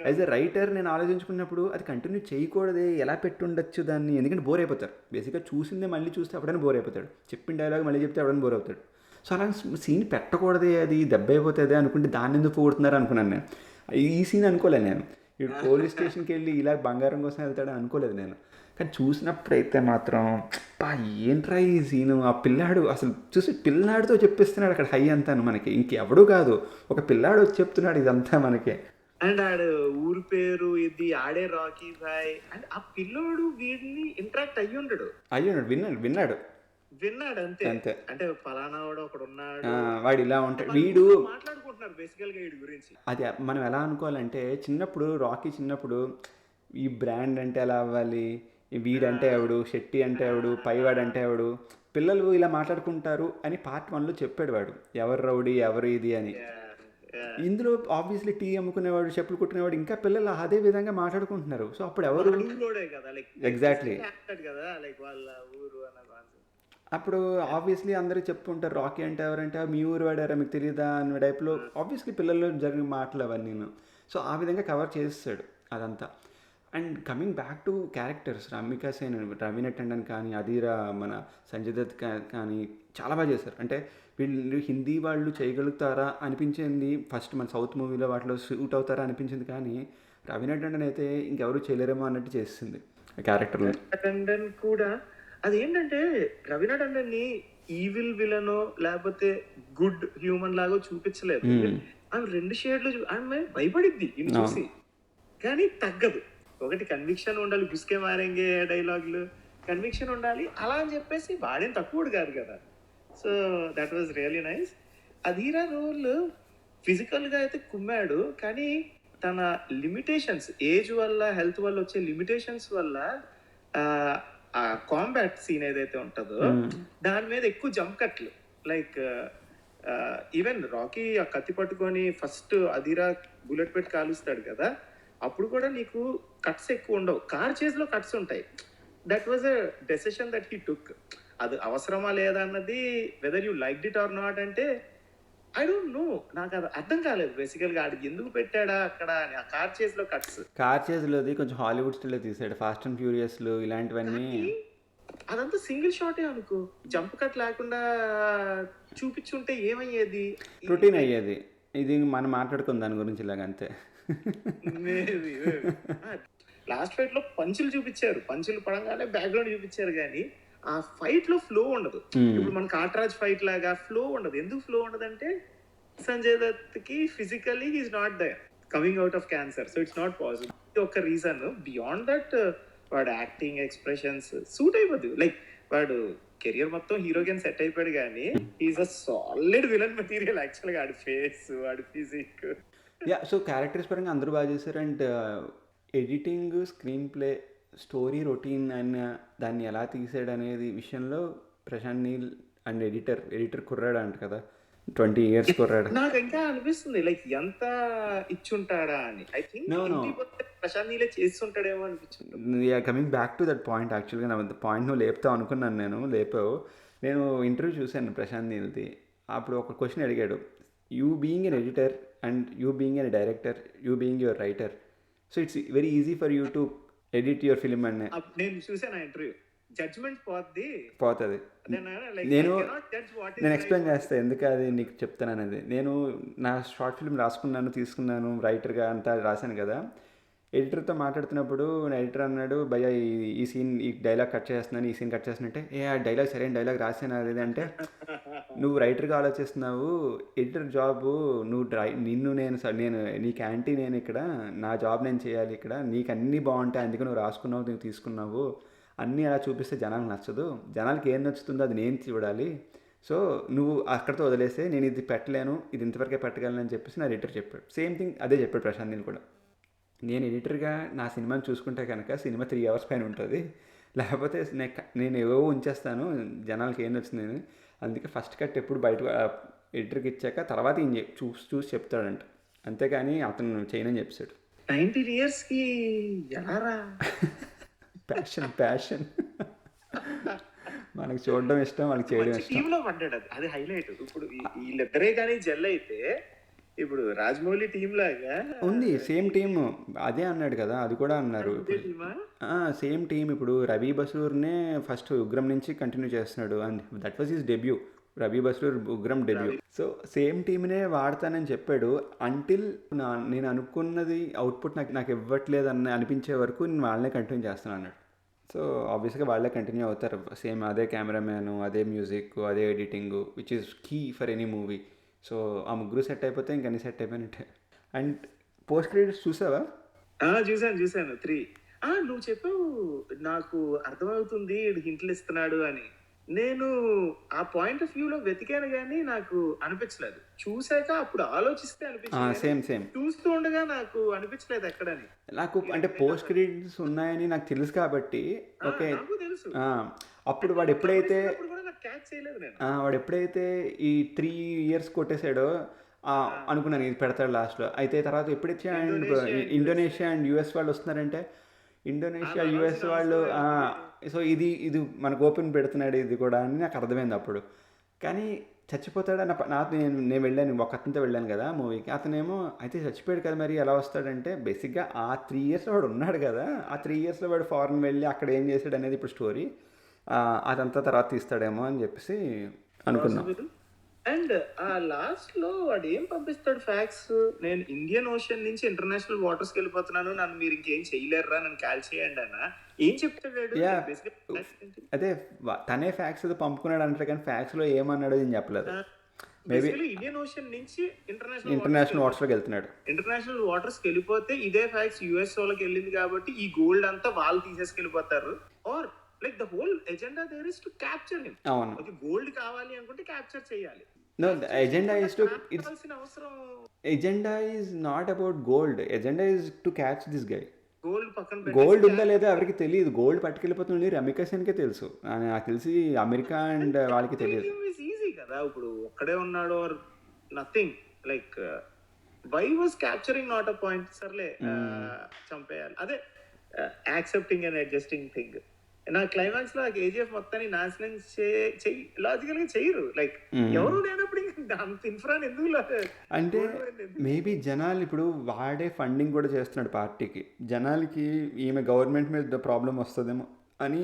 A: యాజ్ ఎ రైటర్ నేను ఆలోచించుకున్నప్పుడు అది కంటిన్యూ చేయకూడదే, ఎలా పెట్టుండొచ్చు దాన్ని, ఎందుకంటే బోర్ అయిపోతారు. బేసిక్గా చూసిందే మళ్ళీ చూస్తే ఎవడైనా బోర్ అయిపోతాడు, చెప్పిన డైలాగ్ మళ్ళీ చెప్తే ఎవడైనా బోర్ అవుతాడు. సో అలా సీన్ పెట్టకూడదే, అది దెబ్బ అయిపోతుంది అనుకుంటే దాన్ని ఎందుకు పోగొడుతున్నారు అనుకున్నాను నేను. ఈ సీన్ అనుకోలేదు నేను, ఇప్పుడు పోలీస్ స్టేషన్కి వెళ్ళి ఇలా బంగారం కోసం వెళ్తాడని అనుకోలేదు నేను. కానీ చూసినప్పుడైతే మాత్రం ఏంట్రా ఈ సీను, ఆ పిల్లాడు అసలు చూసి పిల్లాడితో చెప్పిస్తున్నాడు అక్కడ హై అంతాను మనకి, ఇంకెవడూ కాదు, ఒక పిల్లాడు వచ్చి చెప్తున్నాడు ఇదంతా మనకి.
B: అండ్ ఆడు ఊరి పేరు ఇది ఆడే రాకీ భాయ్, అండ్ ఆ పిల్లోడు వీడిని ఇంటరాక్ట్ అయ్యుండడు, విన్నాడు అంతే. అంటే ఫలానా వాడు ఒకడు ఉన్నాడు,
A: వాడు ఇలా ఉంటాడు, వీడు
B: మాట్లాడుకుంటున్నారు బేసికల్ గా వీడి గురించి.
A: అది మనం ఎలా అనుకోవాలంటే, చిన్నప్పుడు రాకీ చిన్నప్పుడు ఈ బ్రాండ్ అంటే ఎలా అవ్వాలి, వీడంటే ఎవడు, శెట్టి అంటే ఎవడు, పైవాడు అంటే ఎవడు, పిల్లలు ఇలా మాట్లాడుకుంటారు అని పార్ట్ 1లో చెప్పాడు వాడు, ఎవరు రౌడీ ఎవరు ఇది అని. ఇందులో ఆబ్వియస్లీ టీ అమ్ముకునేవాడు, చెప్పులు కుట్టుకునేవాడు, ఇంకా పిల్లలు అదే విధంగా మాట్లాడుకుంటున్నారు. సో అప్పుడు ఎవరు ఎగ్జాక్ట్లీ
B: కదా లైక్ వాళ్ళ ఊరు అన్న కాన్సెప్ట్.
A: అప్పుడు ఆబ్వియస్లీ అందరూ చెప్పుకుంటారు రాకీ అంటే ఎవరంటే మీ ఊరు వాడారా మీకు తెలియదా అనే టైప్లో ఆబ్వియస్లీ పిల్లల్లో జరిగిన మాటలు అవన్నీ. సో ఆ విధంగా కవర్ చేస్తాడు అదంతా. And coming back to characters, Ramika Sen, Raveena Tandon కానీ, అధీరా, మన సంజయ్ దత్ కానీ చాలా బాగా చేశారు. అంటే వీళ్ళు హిందీ వాళ్ళు చేయగలుగుతారా అనిపించింది ఫస్ట్, మన సౌత్ మూవీలో వాటిలో షూట్ అవుతారా అనిపించింది, కానీ రవీనా టండన్ అయితే ఇంకెవరు చేయలేరేమో అన్నట్టు చేసింది క్యారెక్టర్లో.
B: టండన్ కూడా అదేంటంటే రవీనా టండన్ ని ఈవిల్ విలనో లేకపోతే గుడ్ హ్యూమన్ లాగా చూపించలేదు. ఆమె 2 షేడ్లు ఆమె భయపడిద్ది ఇన్ని చూసి, కానీ తగ్గదు. ఒకటి కన్విక్షన్ ఉండాలి, గుస్కే మారేంగే డైలాగులు కన్విక్షన్ ఉండాలి, అలా అని చెప్పేసి వాడేం తక్కువడు కాదు కదా. So that was really nice. Adheera role physical గా అయితే కుమ్మాడు, కానీ తన లిమిటేషన్స్, ఏజ్ వల్ల హెల్త్ వల్ల వచ్చే లిమిటేషన్స్ వల్ల ఆ కాంబాట్ సీన్ ఏదైతే ఉంటుందో దాని మీద ఎక్కువ జంప్ కట్లు. లైక్ ఈవెన్ రాకీ ఆ కత్తి పట్టుకొని ఫస్ట్ అధీరా బుల్లెట్ పెట్టి కాలుస్తాడు కదా, అప్పుడు కూడా నీకు కట్స్ ఎక్కువ ఉండవు, కార్ చేజ్ లో కట్స్ ఉంటాయి. That was a decision that he took. అది అవసరమా లేదా అన్నది, whether you like it or not అంటే ఐ డోంట్ నో, నాకు అది అర్థం కాలేదు బేసికల్ గా ఆడికి ఎందుకు పెట్టాడా అక్కడ అని. ఆ కార్ చేజ్ లో కట్స్,
A: కార్ చేజ్లోది కొంచెం హాలీవుడ్ స్టైల్లో తీసాడు, ఫాస్ట్ అండ్ ఫ్యూరియస్లు ఇలాంటివన్నీ.
B: అదంతా సింగిల్ షాటే అనుకో, జంప్ కట్ లేకుండా చూపించుంటే ఏమయ్యేది,
A: రొటీన్ అయ్యేది. ఇది మనం మాట్లాడుకుందాం దాని గురించి ఇలాగ అంతే.
B: లాస్ట్ ఫైట్ లో పంచులు చూపించారు, పంచులు పడంగానే బ్యాక్గ్రౌండ్ చూపించారు, కానీ ఆ ఫైట్ లో ఫ్లో ఉండదు. ఇప్పుడు మన కాట్రాజ్ ఫైట్ లాగా ఫ్లో ఉండదు. ఎందుకు ఫ్లో ఉండదు అంటే సంజయ్ దత్ కి physically he's not there, coming out of cancer, so it's not possible. ఒక రీజన్. బియాండ్ దట్ వాడు యాక్టింగ్ ఎక్స్ప్రెషన్స్ సూట్ అయిపోద్ది. లైక్ వాడు కెరియర్ మొత్తం హీరోకి సెట్ అయిపోయాడు, కానీ is a solid villain material actual గా. ఆడి ఫేస్, ఆడి ఫిజిక్.
A: యా, సో క్యారెక్టర్స్ పరంగా అందరూ బాగా చేశారు. And editing, screen play, story routine and దాన్ని ఎలా తీసాడు అనేది విషయంలో ప్రశాంత్ నీల్ అండ్ ఎడిటర్ కుర్రాడు అంట కదా, 20 years కుర్రాడు.
B: నాకు ఇంకా అనిపిస్తుంది లైక్ ఎంత ఇచ్చుంటాడా అని. ఐ థింక్ ప్రశాంత్ నీలే చేస్తుంటాడేమో అనిపించింది.
A: Coming back to that point, యాక్చువల్గా నా పాయింట్ నువ్వు లేపుతావు అనుకున్నాను, లేపావు. నేను ఇంటర్వ్యూ చూశాను ప్రశాంత్ నీల్ది. అప్పుడు ఒక క్వశ్చన్ అడిగాడు, you being an editor and you being an director, you being your writer, so it's very easy for you to edit your film అని.
B: నేను చూసాను ఇంటర్వ్యూ, జడ్జ్మెంట్
A: పోతుంది. నేను ఎక్స్ప్లెయిన్ చేస్తాను ఎందుకు అది నీకు చెప్తాను అనేది. నేను నా షార్ట్ ఫిల్మ్ రాసుకున్నాను, తీసుకున్నాను, రైటర్గా అంతా రాశాను కదా. ఎడిటర్తో మాట్లాడుతున్నప్పుడు ఎడిటర్ అన్నాడు, భయ్యా ఈ సీన్, ఈ డైలాగ్ కట్ చేస్తున్నాను, ఈ సీన్ కట్ చేస్తున్నట్టే, ఆ డైలాగ్ సరైన డైలాగ్ రాసాను అది అంటే, నువ్వు రైటర్గా ఆలోచిస్తున్నావు, ఎడిటర్ జాబు నువ్వు నేను నీకు యాంటీ, నేను ఇక్కడ నా జాబ్ నేను చేయాలి, ఇక్కడ నీకు అన్నీ బాగుంటాయి, అందుకే నువ్వు రాసుకున్నావు, నువ్వు తీసుకున్నావు, అన్నీ అలా చూపిస్తే జనాలకు నచ్చదు, జనాలకి ఏం నచ్చుతుందో అది నేను చూడాలి, సో నువ్వు అక్కడితో వదిలేస్తే నేను ఇది పెట్టలేను, ఇది ఇంతవరకే పెట్టగలను అని చెప్పేసి నా ఎడిటర్ చెప్పాడు. సేమ్ థింగ్ అదే చెప్పాడు ప్రశాంత్ నీల్ కూడా. నేను ఎడిటర్గా నా సినిమాని చూసుకుంటే కనుక సినిమా 3 hours పైన ఉంటుంది, లేకపోతే నేను ఏవో ఉంచేస్తాను జనాలకి ఏం నచ్చింది. అందుకే ఫస్ట్ కట్ ఎప్పుడు బయట ఎడిటర్కి ఇచ్చాక తర్వాత చూసి చెప్తాడంట, అంతేకాని అతను చేయనని చెప్పాడు.
B: 19 years ఎలారా?
A: ప్యాషన్ మనకి చూడడం ఇష్టం, వాళ్ళకి చేయడం ఇష్టం.
B: టీంలో పడ్డాడు, అది హైలైట్. ఇప్పుడు వీళ్ళిద్దరే కానీ జెల్ అయితే ఇప్పుడు రాజమౌళి టీం లాగా
A: ఉంది, సేమ్ టీమ్. అదే అన్నాడు కదా, అది కూడా అన్నారు, సేమ్ టీం. ఇప్పుడు రవి బసూర్నే ఫస్ట్ ఉగ్రం నుంచి కంటిన్యూ చేస్తున్నాడు, and that was his debut. Ravi Basrur Ugramm debut. So same టీమ్నే వాడతానని చెప్పాడు. అంటిల్ నేను అనుకున్నది అవుట్పుట్ నాకు ఇవ్వట్లేదు అనిపించే వరకు నేను వాళ్ళనే కంటిన్యూ చేస్తాను అన్నాడు. సో ఆబ్వియస్గా వాళ్ళే కంటిన్యూ అవుతారు, సేమ్ అదే కెమెరామ్యాను, అదే మ్యూజిక్, అదే editing, which is key for any movie. So ఆ ముగ్గురు సెట్ అయిపోతే ఇంక అన్ని సెట్ అయిపోయినట్టే. అండ్ పోస్ట్ క్రెడిట్స్ చూసావా?
B: చూసాను 3. నువ్వు చెప్పావు నాకు అర్థమవుతుంది హింట్లు ఇస్తున్నాడు అని. నేను ఆ పాయింట్ ఆఫ్ వ్యూలో వెతికాను కానీ నాకు అనిపించలేదు. చూసాక అప్పుడు ఆలోచిస్తే అనిపించింది కానీ
A: సేమ్ సేమ్
B: చూస్తూ ఉండగా నాకు అనిపించలేదు ఎక్కడని.
A: నాకు అంటే పోస్ట్ క్రెడిట్స్ ఉన్నాయని నాకు తెలుసు కాబట్టి ఓకే.
B: నాకు తెలుసు.
A: అప్పుడు వాడు ఎప్పుడైతే
B: గమనిస్తున్నప్పుడు కూడా నాకు క్యాచ్ చేయలేదు నేను.
A: వాడు ఎప్పుడైతే ఈ 3 years కొట్టేశాడో అనుకున్నాను ఇది పెడతాడు లాస్ట్లో. అయితే తర్వాత ఎప్పుడైతే అండ్ ఇండోనేషియా అండ్ యుఎస్ వాళ్ళు వస్తున్నారంటే ఇండోనేషియా యుఎస్ వాళ్ళు సో ఇది ఇది మనకు ఓపెన్ పెడుతున్నాడు ఇది కూడా అని నాకు అర్థమైంది అప్పుడు. కానీ చచ్చిపోతాడు నాకు నేను వెళ్ళాను ఒక అతనితో వెళ్ళాను కదా మూవీకి. అతనేమో అయితే చచ్చిపోయాడు కదా మరి ఎలా వస్తాడంటే బేసిక్గా ఆ 3 yearsలో వాడు ఉన్నాడు కదా, ఆ 3 yearsలో వాడు ఫారెన్ వెళ్ళి అక్కడ ఏం చేశాడు అనేది ఇప్పుడు స్టోరీ. అదంతా తర్వాత తీస్తాడేమో అని చెప్పేసి అనుకున్నాం.
B: అండ్ ఆ లాస్ట్ లో వాడు ఏం పంపిస్తాడు ఫ్యాక్స్, నేను ఇండియన్ ఓషన్ నుంచి ఇంటర్నేషనల్ వాటర్స్ కి వెళ్ళిపోతున్నాను, నన్ను మీరు ఇంకేం చేయలేరురా, నన్ను కాల్ చేయండి అన్న ఏం చెప్తాడు.
A: అదే తనే ఫ్యాక్స్ ఏదో పంపుకున్నాడు అంటారు కానీ ఫ్యాక్స్ లో ఏమన్నాడు అని చెప్పలేదు. మేబీ
B: ఇండియన్ ఓషన్ నుంచి
A: ఇంటర్నేషనల్ వాటర్స్ లోకి వెళ్తున్నాడు.
B: ఇంటర్నేషనల్ వాటర్స్ కి వెళ్ళిపోతే ఇదే ఫ్యాక్స్ యుఎస్ వాళ్ళకి వెళ్ళింది కాబట్టి ఈ గోల్డ్ అంతా వాళ్ళు తీసేసుకెళ్ళిపోతారు. Or like the whole agenda there is to capture him.
A: అవును,
B: ఓకే గోల్డ్ కావాలి అనుకుంటే క్యాప్చర్ చేయాలి.
A: No, the agenda is to.
B: అవసరం
A: Agenda is not about gold. Agenda is to catch this guy.
B: Gold పక్కన
A: gold ఉందా లేదా ఎవరికి తెలియదు. గోల్డ్ పట్టుకెళ్ళిపోతుంది రమికాసేన్కే తెలుసు, నాకు తెలిసి అమెరికా అండ్ వాళ్ళకి తెలియదు.
B: ఈజీ కదా ఇప్పుడు ఒక్కడే ఉన్నాడు or nothing like why was capturing not a point. సర్లే చంపేయాలి, అదే యాక్సెప్టింగ్ అండ్ అడ్జస్టింగ్ థింగ్. నా క్లైమాక్స్ లో కేజీఎఫ్ మొత్తాన్ని నాశనం లాజికల్ గా చేయరు. లైక్ ఎవరు లేనప్పుడు అంత ఇన్ఫ్రాన్ ఎందుకు
A: అంటే మేబీ జనాలు ఇప్పుడు వాడే ఫండింగ్ కూడా చేస్తున్నాడు పార్టీకి. జనాలకి ఈమె గవర్నమెంట్ మీద ప్రాబ్లం వస్తుందేమో అని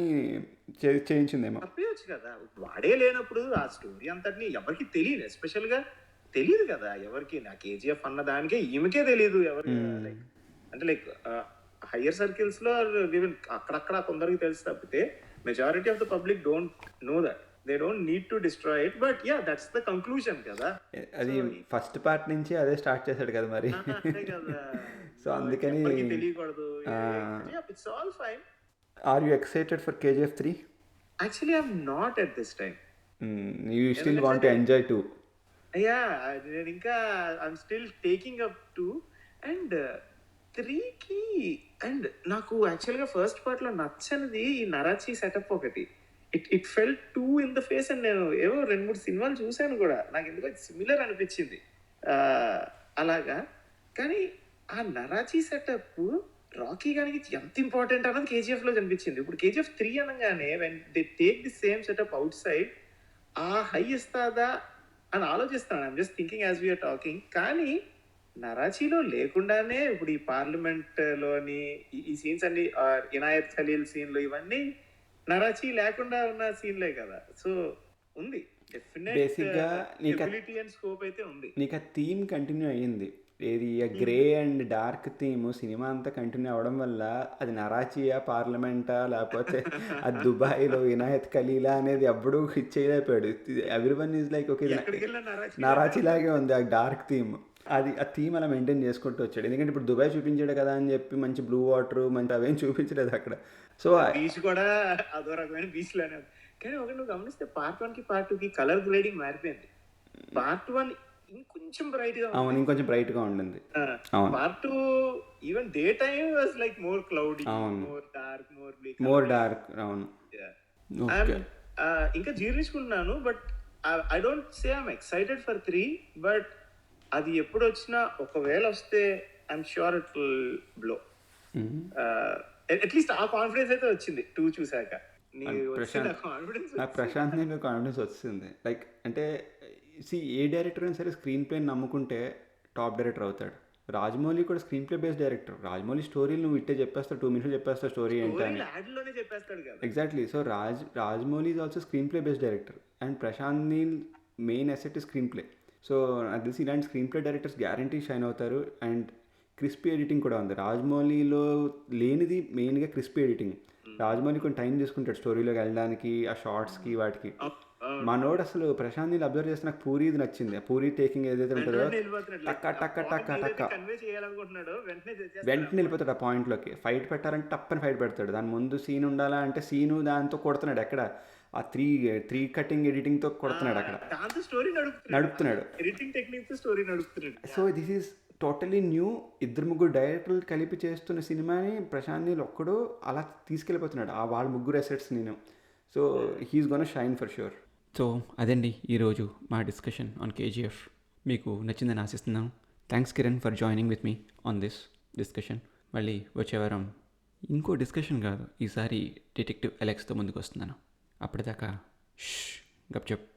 A: చేయించిందేమో.
B: తప్పేయచ్చు కదా, వాడే లేనప్పుడు ఆ స్టోరీ అంతటిని ఎవరికి తెలియదు, ఎస్పెషల్ గా తెలియదు కదా ఎవరికి. నా కేజీఎఫ్ అన్న దానికే ఈమెకే తెలియదు ఎవరు. లైక్ అంటే లైక్ హయ్యర్ సర్కిల్స్ లో అక్కడక్కడ కొందరికి తెలిసి తప్పితే majority of the public don't know that. They don't need to destroy it. But yeah that's the conclusion కదా.
A: అది ఫస్ట్ పార్ట్ నుంచి అదే స్టార్ట్ చేశాడు కదా మరి. సో అందుకని
B: తెలియకూడదు. It's all fine.
A: Are you excited for KGF 3?
B: Actually I'm not at this time.
A: You still want to enjoy two?
B: Yeah నేను ఇంకా I'm still taking up two. And 3కి అండ్ నాకు యాక్చువల్గా ఫస్ట్ పార్ట్లో నచ్చనిది ఈ నరాచి సెటప్ ఒకటి. It fell too in the face. And నేను ఏవో 2-3 సినిమాలు చూశాను కూడా, నాకు ఎందుకో సిమిలర్ అనిపించింది అలాగా. కానీ ఆ నరాచి సెటప్ రాకీ గానికి ఎంత ఇంపార్టెంట్ అన్నది కేజీఎఫ్లో కనిపించింది. ఇప్పుడు కేజీఎఫ్ 3 అనగానే when they take the same setup outside ఆ హై ఇస్తాదా అని ఆలోచిస్తాను. I'm just thinking as we're talking. కానీ నరాచీలో లేకుండానే ఇప్పుడు ఈ పార్లమెంట్ లోని ఈ సీన్స్ అన్ని ఇనాయత్ ఖలీల్ సీన్లు ఇవన్నీ నరాచీ లేకుండా ఉన్న సీన్లే కదా. సో ఉంది
A: బేసిక్గా
B: ఎబిలిటీ అండ్ స్కోప్ అయితే ఉంది.
A: నీకు ఆ థీమ్ కంటిన్యూ అయ్యింది. ఏది grey and dark theme cinema అంతా కంటిన్యూ అవ్వడం వల్ల అది నరాచియా పార్లమెంటా లేకపోతే అది దుబాయ్లో ఇనాయత్ ఖలీలా అనేది ఎప్పుడూ హిట్ చేయలేకపోయాడు. ఎవ్రీవన్ ఈజ్ లైక్ ఓకే నరాచిలాగే ఉంది ఆ డార్క్ థీమ్. అది ఆ థీమ్ అలా మెయింటైన్ చేసుకుంటూ వచ్చాడు. ఎందుకంటే ఇప్పుడు దుబాయ్ చూపించాడు కదా అని చెప్పి మంచి బ్లూ వాటర్ మంచి అవేం చూపించలేదు అక్కడ. సో
B: బీచ్ కూడా అదో రకమైన బీచ్ లోనే. కానీ ఒకటి నువ్వు గమనిస్తే పార్ట్ 1కి పార్ట్ 2కి కలర్ గ్రేడింగ్ మారిపోయింది. పార్ట్ 1 ఇంకొంచెం బ్రైట్ గా,
A: అవును ఇంకొంచెం బ్రైట్ గా ఉండింది.
B: Part 2 even day time was like more cloudy, more dark,
A: more dark. అవును
B: ఇంకా జీర్ణించుకుంటున్నాను. But I don't say I'm excited for 3. But అది ఎప్పుడు వచ్చినా ఒకవేళ వస్తే I'm sure it will blow. At least ఆ కాన్ఫిడెన్స్ అయితే వచ్చింది 2 చూసాక.
A: ప్రశాంత్ నీకు కాన్ఫిడెన్స్ వచ్చింది. లైక్ అంటే ఏ డైరెక్టర్ అయినా సరే స్క్రీన్ ప్లేని నమ్ముకుంటే టాప్ డైరెక్టర్ అవుతాడు. రాజమౌళి కూడా screenplay based director. Rajamouli స్టోరీలు నువ్వు ఇట్టే చెప్పేస్తావు, 2 minutes చెప్పేస్తావు స్టోరీ ఏంటని. Exactly. So Rajamouli is also screenplay based director and Prashanth Neel main asset screenplay. సో నాకు తెలిసి ఇలాంటి screenplay directors guarantee shine అవుతారు. అండ్ క్రిస్పీ ఎడిటింగ్ కూడా ఉంది. రాజమౌళిలో లేనిది మెయిన్గా క్రిస్పీ ఎడిటింగ్. రాజమౌళి కొంచెం టైం తీసుకుంటాడు స్టోరీలోకి వెళ్ళడానికి, ఆ షార్ట్స్కి వాటికి. మనోడు అసలు ప్రశాంత్ నీళ్ళు అబ్జర్వ్ చేస్తే నాకు పూరీది నచ్చింది. పూరి టేకింగ్ ఏదైతే ఉంటుందో టక్క టక్క టక్క టక్క వెంటనే వెళ్ళిపోతాడు ఆ పాయింట్లోకి. ఫైట్ పెట్టాలంటే టప్పని ఫైట్ పెడతాడు. దాని ముందు సీన్ ఉండాలా అంటే సీను దాంతో కొడుతున్నాడు. ఎక్కడ ఆ త్రీ కటింగ్ ఎడిటింగ్తో కొడుతున్నాడు అక్కడ,
B: దాంతో స్టోరీ
A: నడుపుతున్నాడు.
B: ఎడిటింగ్ టెక్నిక్ తో స్టోరీ నడుపుతున్నాడు.
A: So this is totally new. 2-3 డైరెక్టర్లు కలిపి చేస్తున్న సినిమాని ప్రశాంత్ నీల్ ఒక్కడు అలా తీసుకెళ్ళిపోతున్నాడు ఆ వాళ్ళ ముగ్గురు అసెట్స్ నేను. So he's gonna shine for sure. So అదండి ఈరోజు మా డిస్కషన్ ఆన్ కేజీఎఫ్. మీకు నచ్చిందని ఆశిస్తున్నాను. Thanks Kiran for joining with me on this discussion. మళ్ళీ వచ్చే వారం ఇంకో డిస్కషన్ కాదు, ఈసారి డిటెక్టివ్ అలెక్స్తో ముందుకు వస్తున్నాను. అప్పటిదాకా గప్చప్.